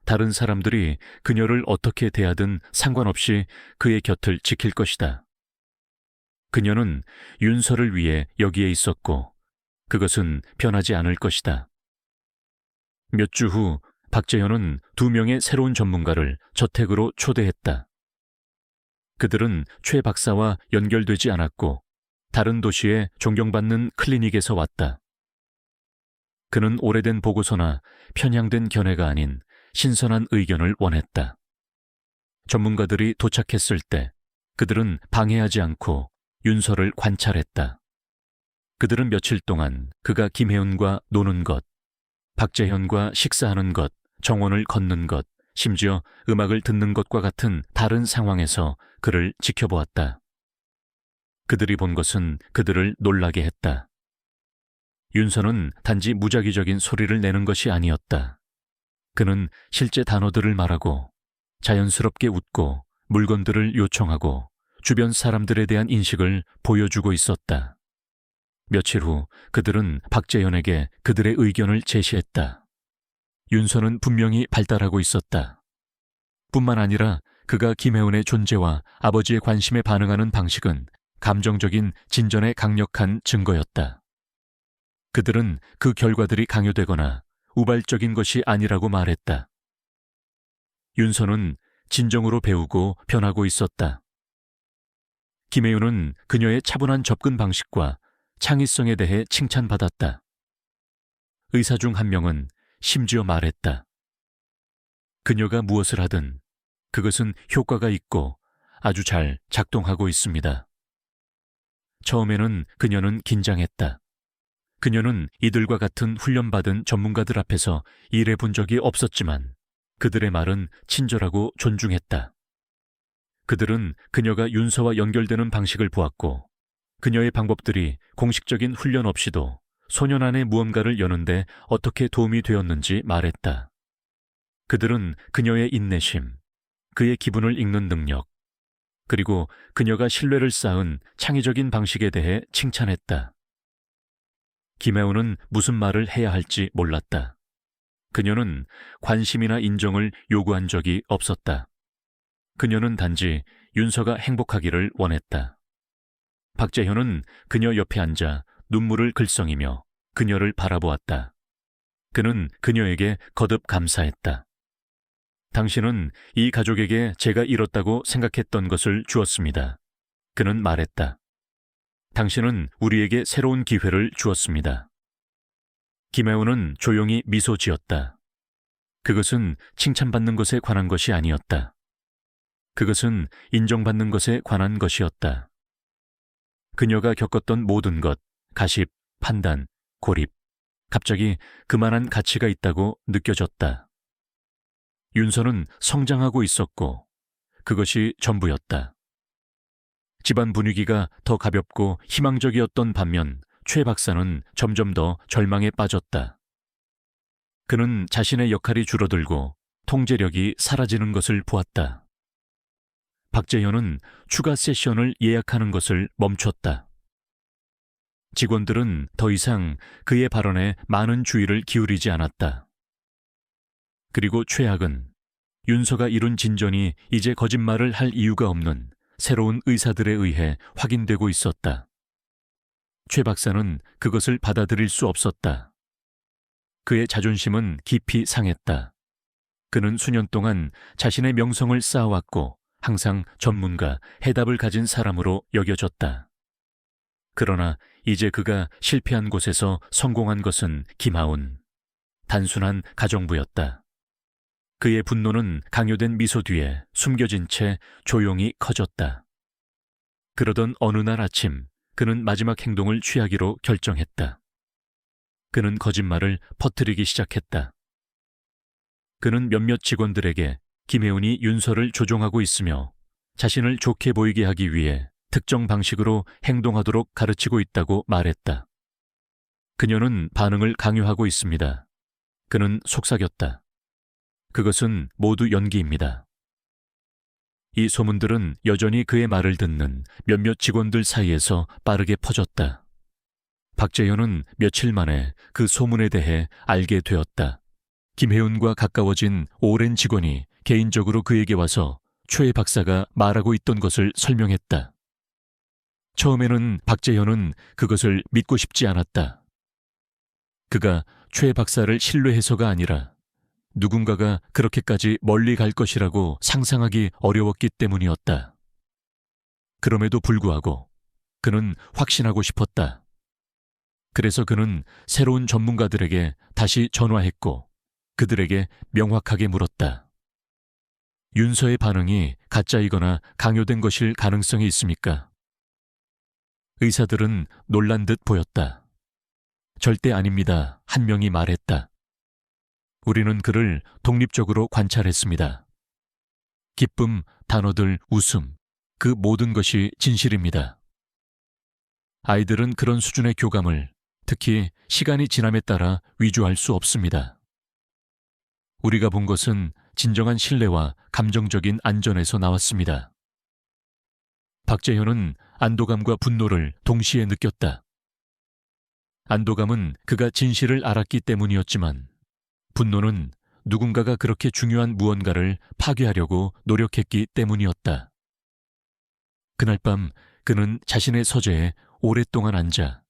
다른 사람들이 그녀를 어떻게 대하든 상관없이 그의 곁을 지킬 것이다. 그녀는 윤서를 위해 여기에 있었고 그것은 변하지 않을 것이다. 몇 주 후 박재현은 2명의 새로운 전문가를 저택으로 초대했다. 그들은 최 박사와 연결되지 않았고 다른 도시의 존경받는 클리닉에서 왔다. 그는 오래된 보고서나 편향된 견해가 아닌 신선한 의견을 원했다. 전문가들이 도착했을 때 그들은 방해하지 않고 윤서를 관찰했다. 그들은 며칠 동안 그가 김혜은과 노는 것, 박재현과 식사하는 것, 정원을 걷는 것, 심지어 음악을 듣는 것과 같은 다른 상황에서 그를 지켜보았다. 그들이 본 것은 그들을 놀라게 했다. 윤서는 단지 무작위적인 소리를 내는 것이 아니었다. 그는 실제 단어들을 말하고 자연스럽게 웃고 물건들을 요청하고 주변 사람들에 대한 인식을 보여주고 있었다. 며칠 후 그들은 박재현에게 그들의 의견을 제시했다. 윤서는 분명히 발달하고 있었다. 뿐만 아니라 그가 김혜은의 존재와 아버지의 관심에 반응하는 방식은 감정적인 진전의 강력한 증거였다. 그들은 그 결과들이 강요되거나 우발적인 것이 아니라고 말했다. 윤서는 진정으로 배우고 변하고 있었다. 김혜윤은 그녀의 차분한 접근 방식과 창의성에 대해 칭찬받았다. 의사 중 한 명은 심지어 말했다. 그녀가 무엇을 하든 그것은 효과가 있고 아주 잘 작동하고 있습니다. 처음에는 그녀는 긴장했다. 그녀는 이들과 같은 훈련받은 전문가들 앞에서 일해본 적이 없었지만 그들의 말은 친절하고 존중했다. 그들은 그녀가 윤서와 연결되는 방식을 보았고 그녀의 방법들이 공식적인 훈련 없이도 소년 안의 무언가를 여는데 어떻게 도움이 되었는지 말했다. 그들은 그녀의 인내심, 그의 기분을 읽는 능력, 그리고 그녀가 신뢰를 쌓은 창의적인 방식에 대해 칭찬했다. 김혜우는 무슨 말을 해야 할지 몰랐다. 그녀는 관심이나 인정을 요구한 적이 없었다. 그녀는 단지 윤서가 행복하기를 원했다. 박재현은 그녀 옆에 앉아 눈물을 글썽이며 그녀를 바라보았다. 그는 그녀에게 거듭 감사했다. 당신은 이 가족에게 제가 잃었다고 생각했던 것을 주었습니다. 그는 말했다. 당신은 우리에게 새로운 기회를 주었습니다. 김혜우는 조용히 미소 지었다. 그것은 칭찬받는 것에 관한 것이 아니었다. 그것은 인정받는 것에 관한 것이었다. 그녀가 겪었던 모든 것, 가십, 판단, 고립, 갑자기 그만한 가치가 있다고 느껴졌다. 윤서는 성장하고 있었고 그것이 전부였다. 집안 분위기가 더 가볍고 희망적이었던 반면 최 박사는 점점 더 절망에 빠졌다. 그는 자신의 역할이 줄어들고 통제력이 사라지는 것을 보았다. 박재현은 추가 세션을 예약하는 것을 멈췄다. 직원들은 더 이상 그의 발언에 많은 주의를 기울이지 않았다. 그리고 최악은 윤서가 이룬 진전이 이제 거짓말을 할 이유가 없는 새로운 의사들에 의해 확인되고 있었다. 최 박사는 그것을 받아들일 수 없었다. 그의 자존심은 깊이 상했다. 그는 수년 동안 자신의 명성을 쌓아왔고 항상 전문가, 해답을 가진 사람으로 여겨졌다. 그러나 이제 그가 실패한 곳에서 성공한 것은 김하온, 단순한 가정부였다. 그의 분노는 강요된 미소 뒤에 숨겨진 채 조용히 커졌다. 그러던 어느 날 아침, 그는 마지막 행동을 취하기로 결정했다. 그는 거짓말을 퍼뜨리기 시작했다. 그는 몇몇 직원들에게 김혜운이 윤서를 조종하고 있으며 자신을 좋게 보이게 하기 위해 특정 방식으로 행동하도록 가르치고 있다고 말했다. 그녀는 반응을 강요하고 있습니다. 그는 속삭였다. 그것은 모두 연기입니다. 이 소문들은 여전히 그의 말을 듣는 몇몇 직원들 사이에서 빠르게 퍼졌다. 박재현은 며칠 만에 그 소문에 대해 알게 되었다. 김혜운과 가까워진 오랜 직원이 개인적으로 그에게 와서 최 박사가 말하고 있던 것을 설명했다. 처음에는 박재현은 그것을 믿고 싶지 않았다. 그가 최 박사를 신뢰해서가 아니라 누군가가 그렇게까지 멀리 갈 것이라고 상상하기 어려웠기 때문이었다. 그럼에도 불구하고 그는 확신하고 싶었다. 그래서 그는 새로운 전문가들에게 다시 전화했고 그들에게 명확하게 물었다. 윤서의 반응이 가짜이거나 강요된 것일 가능성이 있습니까? 의사들은 놀란 듯 보였다. 절대 아닙니다. 한 명이 말했다. 우리는 그를 독립적으로 관찰했습니다. 기쁨, 단어들, 웃음, 그 모든 것이 진실입니다. 아이들은 그런 수준의 교감을 특히 시간이 지남에 따라 위조할 수 없습니다. 우리가 본 것은 진정한 신뢰와 감정적인 안전에서 나왔습니다. 박재현은 안도감과 분노를 동시에 느꼈다. 안도감은 그가 진실을 알았기 때문이었지만 분노는 누군가가 그렇게 중요한 무언가를 파괴하려고 노력했기 때문이었다. 그날 밤 그는 자신의 서재에 오랫동안 앉아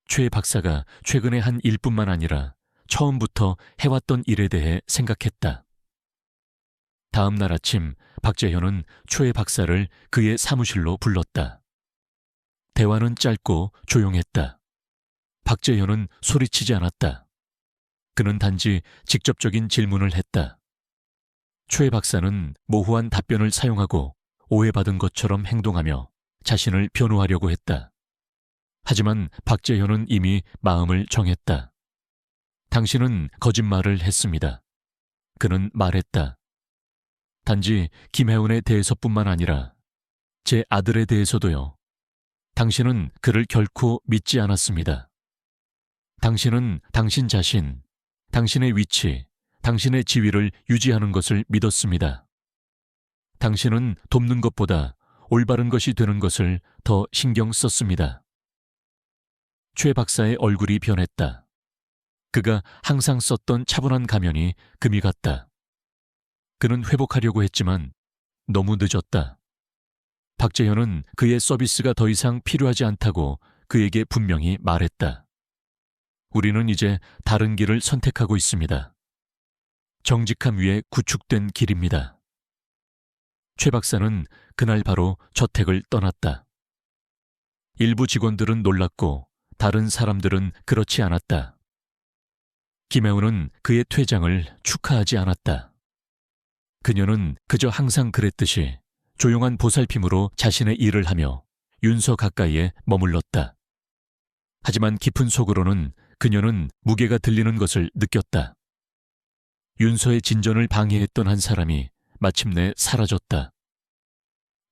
최 박사가 최근에 한 일뿐만 아니라 처음부터 해왔던 일에 대해 생각했다. 다음 날 아침 박재현은 최 박사를 그의 사무실로 불렀다. 대화는 짧고 조용했다. 박재현은 소리치지 않았다. 그는 단지 직접적인 질문을 했다. 최 박사는 모호한 답변을 사용하고 오해받은 것처럼 행동하며 자신을 변호하려고 했다. 하지만 박재현은 이미 마음을 정했다. 당신은 거짓말을 했습니다. 그는 말했다. 단지 김혜운에 대해서뿐만 아니라 제 아들에 대해서도요. 당신은 그를 결코 믿지 않았습니다. 당신은 당신 자신, 당신의 위치, 당신의 지위를 유지하는 것을 믿었습니다. 당신은 돕는 것보다 올바른 것이 되는 것을 더 신경 썼습니다. 최 박사의 얼굴이 변했다. 그가 항상 썼던 차분한 가면이 금이 갔다. 그는 회복하려고 했지만 너무 늦었다. 박재현은 그의 서비스가 더 이상 필요하지 않다고 그에게 분명히 말했다. 우리는 이제 다른 길을 선택하고 있습니다. 정직함 위에 구축된 길입니다. 최 박사는 그날 바로 저택을 떠났다. 일부 직원들은 놀랐고 다른 사람들은 그렇지 않았다. 김혜운은 그의 퇴장을 축하하지 않았다. 그녀는 그저 항상 그랬듯이 조용한 보살핌으로 자신의 일을 하며 윤서 가까이에 머물렀다. 하지만 깊은 속으로는 그녀는 무게가 들리는 것을 느꼈다. 윤서의 진전을 방해했던 한 사람이 마침내 사라졌다.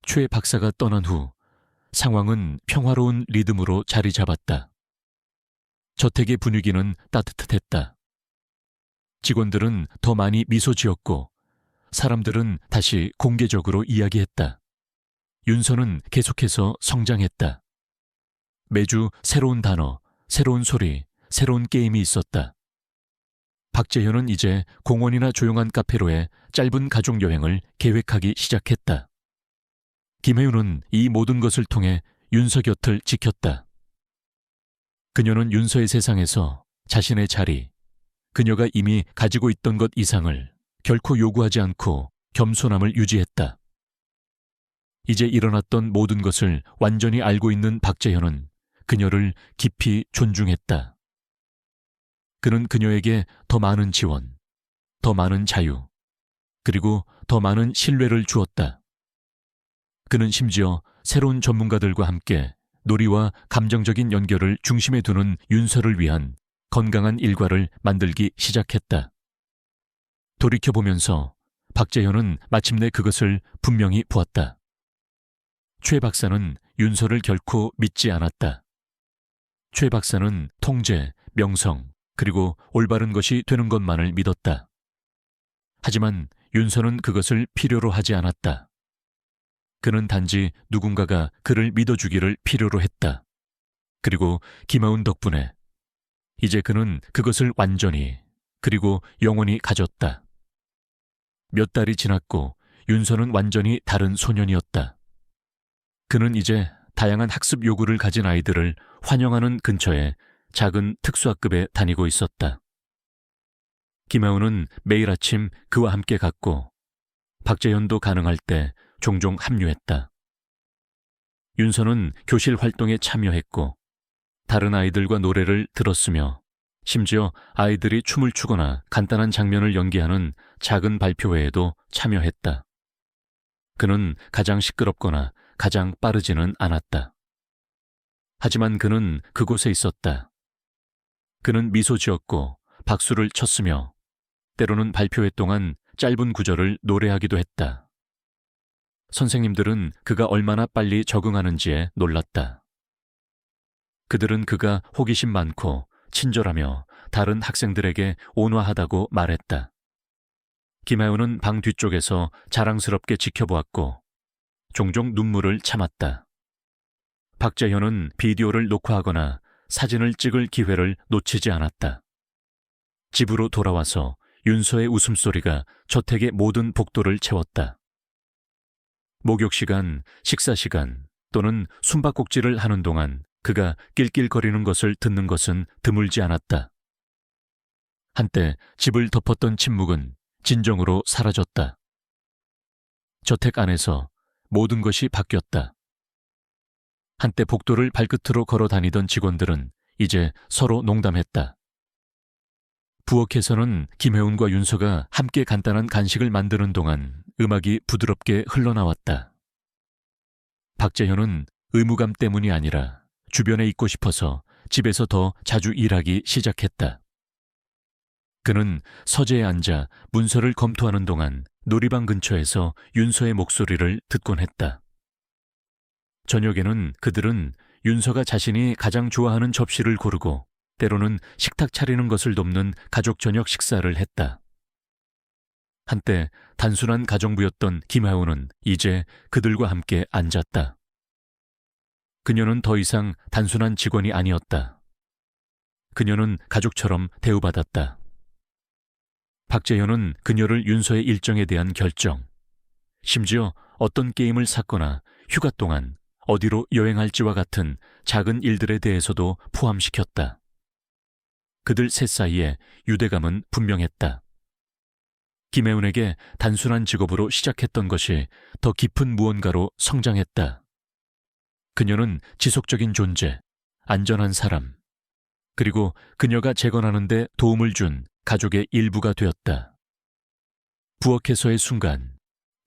최 박사가 떠난 후 상황은 평화로운 리듬으로 자리 잡았다. 저택의 분위기는 따뜻했다. 직원들은 더 많이 미소 지었고 사람들은 다시 공개적으로 이야기했다. 윤서는 계속해서 성장했다. 매주 새로운 단어, 새로운 소리, 새로운 게임이 있었다. 박재현은 이제 공원이나 조용한 카페로의 짧은 가족여행을 계획하기 시작했다. 김혜윤은 이 모든 것을 통해 윤서 곁을 지켰다. 그녀는 윤서의 세상에서 자신의 자리, 그녀가 이미 가지고 있던 것 이상을 결코 요구하지 않고 겸손함을 유지했다. 이제 일어났던 모든 것을 완전히 알고 있는 박재현은 그녀를 깊이 존중했다. 그는 그녀에게 더 많은 지원, 더 많은 자유, 그리고 더 많은 신뢰를 주었다. 그는 심지어 새로운 전문가들과 함께 놀이와 감정적인 연결을 중심에 두는 윤서를 위한 건강한 일과를 만들기 시작했다. 돌이켜보면서 박재현은 마침내 그것을 분명히 보았다. 최 박사는 윤서를 결코 믿지 않았다. 최 박사는 통제, 명성, 그리고 올바른 것이 되는 것만을 믿었다. 하지만 윤서는 그것을 필요로 하지 않았다. 그는 단지 누군가가 그를 믿어주기를 필요로 했다. 그리고 김하운 덕분에 이제 그는 그것을 완전히 그리고 영원히 가졌다. 몇 달이 지났고 윤서는 완전히 다른 소년이었다. 그는 이제 다양한 학습 요구를 가진 아이들을 환영하는 근처에 작은 특수학급에 다니고 있었다. 김하운은 매일 아침 그와 함께 갔고 박재현도 가능할 때 종종 합류했다. 윤서는 교실 활동에 참여했고 다른 아이들과 노래를 들었으며 심지어 아이들이 춤을 추거나 간단한 장면을 연기하는 작은 발표회에도 참여했다. 그는 가장 시끄럽거나 가장 빠르지는 않았다. 하지만 그는 그곳에 있었다. 그는 미소 지었고 박수를 쳤으며 때로는 발표회 동안 짧은 구절을 노래하기도 했다. 선생님들은 그가 얼마나 빨리 적응하는지에 놀랐다. 그들은 그가 호기심 많고 친절하며 다른 학생들에게 온화하다고 말했다. 김하윤은 방 뒤쪽에서 자랑스럽게 지켜보았고 종종 눈물을 참았다. 박재현은 비디오를 녹화하거나 사진을 찍을 기회를 놓치지 않았다. 집으로 돌아와서 윤서의 웃음소리가 저택의 모든 복도를 채웠다. 목욕 시간, 식사 시간 또는 숨바꼭질을 하는 동안 그가 낄낄거리는 것을 듣는 것은 드물지 않았다. 한때 집을 덮었던 침묵은 진정으로 사라졌다. 저택 안에서 모든 것이 바뀌었다. 한때 복도를 발끝으로 걸어 다니던 직원들은 이제 서로 농담했다. 부엌에서는 김혜운과 윤서가 함께 간단한 간식을 만드는 동안 음악이 부드럽게 흘러나왔다. 박재현은 의무감 때문이 아니라 주변에 있고 싶어서 집에서 더 자주 일하기 시작했다. 그는 서재에 앉아 문서를 검토하는 동안 놀이방 근처에서 윤서의 목소리를 듣곤 했다. 저녁에는 그들은 윤서가 자신이 가장 좋아하는 접시를 고르고 때로는 식탁 차리는 것을 돕는 가족 저녁 식사를 했다. 한때 단순한 가정부였던 김하윤은 이제 그들과 함께 앉았다. 그녀는 더 이상 단순한 직원이 아니었다. 그녀는 가족처럼 대우받았다. 박재현은 그녀를 윤서의 일정에 대한 결정, 심지어 어떤 게임을 샀거나 휴가 동안 어디로 여행할지와 같은 작은 일들에 대해서도 포함시켰다. 그들 셋 사이에 유대감은 분명했다. 김혜운에게 단순한 직업으로 시작했던 것이 더 깊은 무언가로 성장했다. 그녀는 지속적인 존재, 안전한 사람, 그리고 그녀가 재건하는 데 도움을 준 가족의 일부가 되었다. 부엌에서의 순간,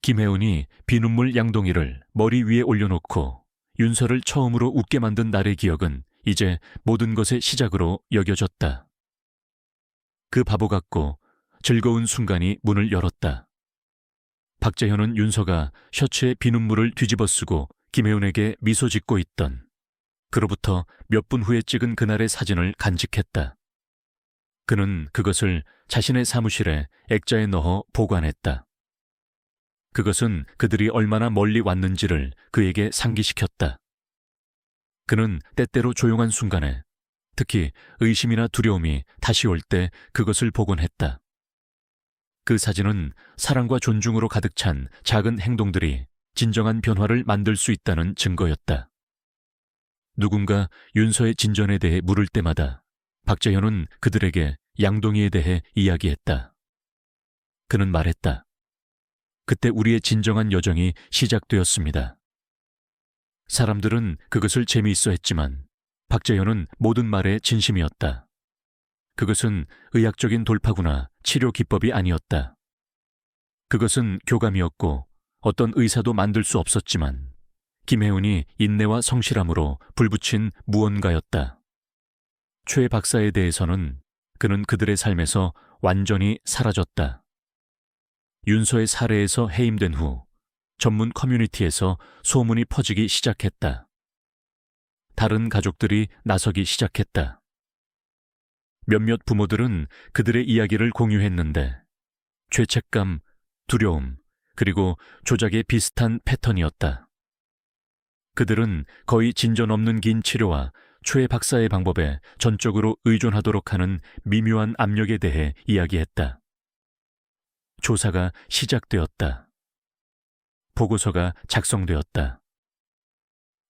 김혜운이 비눗물 양동이를 머리 위에 올려놓고 윤서를 처음으로 웃게 만든 날의 기억은 이제 모든 것의 시작으로 여겨졌다. 그 바보 같고 즐거운 순간이 문을 열었다. 박재현은 윤서가 셔츠에 비눗물을 뒤집어 쓰고 김혜운에게 미소 짓고 있던 그로부터 몇 분 후에 찍은 그날의 사진을 간직했다. 그는 그것을 자신의 사무실에 액자에 넣어 보관했다. 그것은 그들이 얼마나 멀리 왔는지를 그에게 상기시켰다. 그는 때때로 조용한 순간에, 특히 의심이나 두려움이 다시 올 때 그것을 보곤 했다. 그 사진은 사랑과 존중으로 가득 찬 작은 행동들이 진정한 변화를 만들 수 있다는 증거였다. 누군가 윤서의 진전에 대해 물을 때마다 박재현은 그들에게 양동이에 대해 이야기했다. 그는 말했다. 그때 우리의 진정한 여정이 시작되었습니다. 사람들은 그것을 재미있어 했지만 박재현은 모든 말에 진심이었다. 그것은 의학적인 돌파구나 치료 기법이 아니었다. 그것은 교감이었고 어떤 의사도 만들 수 없었지만 김혜운이 인내와 성실함으로 불붙인 무언가였다. 최 박사에 대해서는 그는 그들의 삶에서 완전히 사라졌다. 윤서의 사례에서 해임된 후 전문 커뮤니티에서 소문이 퍼지기 시작했다. 다른 가족들이 나서기 시작했다. 몇몇 부모들은 그들의 이야기를 공유했는데 죄책감, 두려움, 그리고 조작의 비슷한 패턴이었다. 그들은 거의 진전 없는 긴 치료와 최 박사의 방법에 전적으로 의존하도록 하는 미묘한 압력에 대해 이야기했다. 조사가 시작되었다. 보고서가 작성되었다.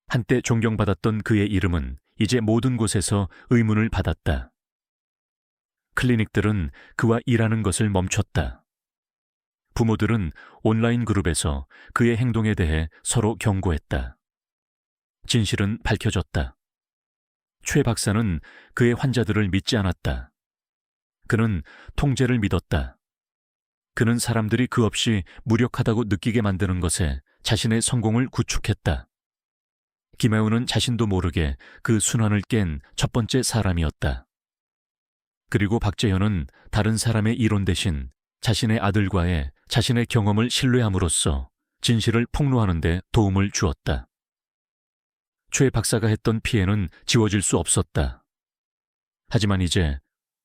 한때 존경받았던 그의 이름은 이제 모든 곳에서 의문을 받았다. 클리닉들은 그와 일하는 것을 멈췄다. 부모들은 온라인 그룹에서 그의 행동에 대해 서로 경고했다. 진실은 밝혀졌다. 최 박사는 그의 환자들을 믿지 않았다. 그는 통제를 믿었다. 그는 사람들이 그 없이 무력하다고 느끼게 만드는 것에 자신의 성공을 구축했다. 김혜운은 자신도 모르게 그 순환을 깬 첫 번째 사람이었다. 그리고 박재현은 다른 사람의 이론 대신 자신의 아들과의 자신의 경험을 신뢰함으로써 진실을 폭로하는 데 도움을 주었다. 최 박사가 했던 피해는 지워질 수 없었다. 하지만 이제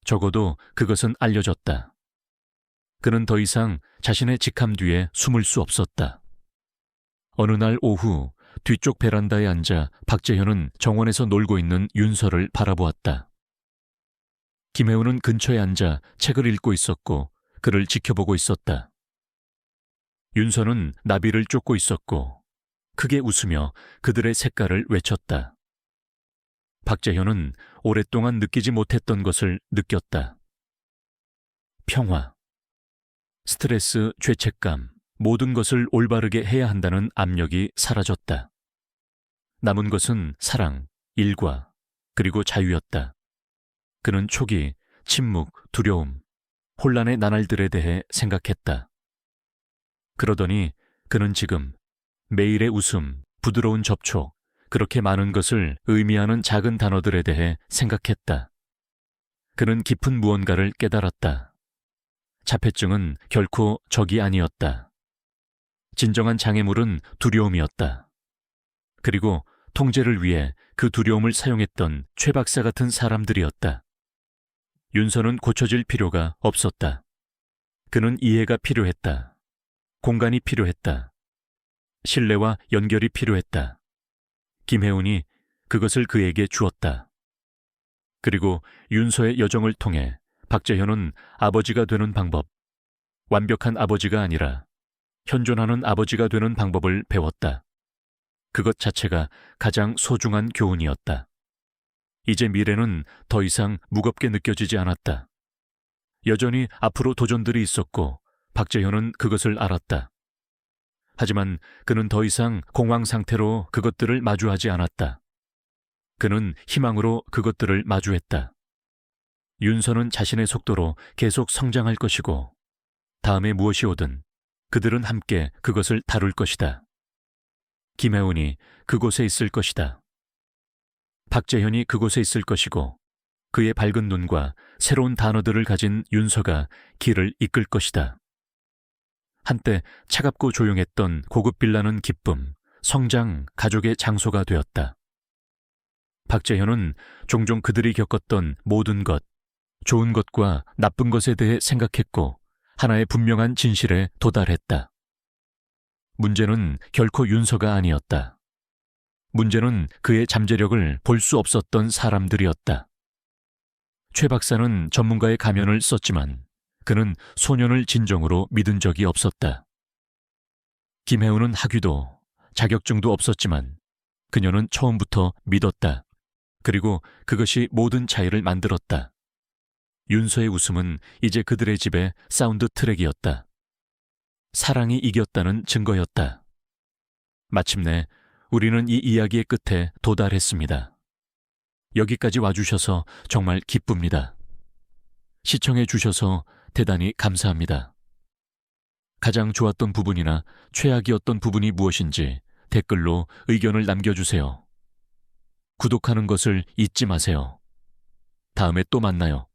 적어도 그것은 알려졌다. 그는 더 이상 자신의 직함 뒤에 숨을 수 없었다. 어느 날 오후 뒤쪽 베란다에 앉아 박재현은 정원에서 놀고 있는 윤서를 바라보았다. 김혜운은 근처에 앉아 책을 읽고 있었고 그를 지켜보고 있었다. 윤서는 나비를 쫓고 있었고 크게 웃으며 그들의 색깔을 외쳤다. 박재현은 오랫동안 느끼지 못했던 것을 느꼈다. 평화, 스트레스, 죄책감, 모든 것을 올바르게 해야 한다는 압력이 사라졌다. 남은 것은 사랑, 일과 그리고 자유였다. 그는 초기, 침묵, 두려움, 혼란의 나날들에 대해 생각했다. 그러더니 그는 지금 매일의 웃음, 부드러운 접촉, 그렇게 많은 것을 의미하는 작은 단어들에 대해 생각했다. 그는 깊은 무언가를 깨달았다. 자폐증은 결코 적이 아니었다. 진정한 장애물은 두려움이었다. 그리고 통제를 위해 그 두려움을 사용했던 최 박사 같은 사람들이었다. 윤서는 고쳐질 필요가 없었다. 그는 이해가 필요했다. 공간이 필요했다. 신뢰와 연결이 필요했다. 김혜운이 그것을 그에게 주었다. 그리고 윤서의 여정을 통해 박재현은 아버지가 되는 방법, 완벽한 아버지가 아니라 현존하는 아버지가 되는 방법을 배웠다. 그것 자체가 가장 소중한 교훈이었다. 이제 미래는 더 이상 무겁게 느껴지지 않았다. 여전히 앞으로 도전들이 있었고 박재현은 그것을 알았다. 하지만 그는 더 이상 공황 상태로 그것들을 마주하지 않았다. 그는 희망으로 그것들을 마주했다. 윤서는 자신의 속도로 계속 성장할 것이고 다음에 무엇이 오든 그들은 함께 그것을 다룰 것이다. 김혜운이 그곳에 있을 것이다. 박재현이 그곳에 있을 것이고 그의 밝은 눈과 새로운 단어들을 가진 윤서가 길을 이끌 것이다. 한때 차갑고 조용했던 고급 빌라는 기쁨, 성장, 가족의 장소가 되었다. 박재현은 종종 그들이 겪었던 모든 것, 좋은 것과 나쁜 것에 대해 생각했고 하나의 분명한 진실에 도달했다. 문제는 결코 윤서가 아니었다. 문제는 그의 잠재력을 볼 수 없었던 사람들이었다. 최 박사는 전문가의 가면을 썼지만 그는 소년을 진정으로 믿은 적이 없었다. 김혜우는 학위도 자격증도 없었지만 그녀는 처음부터 믿었다. 그리고 그것이 모든 차이를 만들었다. 윤서의 웃음은 이제 그들의 집의 사운드 트랙이었다. 사랑이 이겼다는 증거였다. 마침내 우리는 이 이야기의 끝에 도달했습니다. 여기까지 와주셔서 정말 기쁩니다. 시청해 주셔서 대단히 감사합니다. 가장 좋았던 부분이나 최악이었던 부분이 무엇인지 댓글로 의견을 남겨주세요. 구독하는 것을 잊지 마세요. 다음에 또 만나요.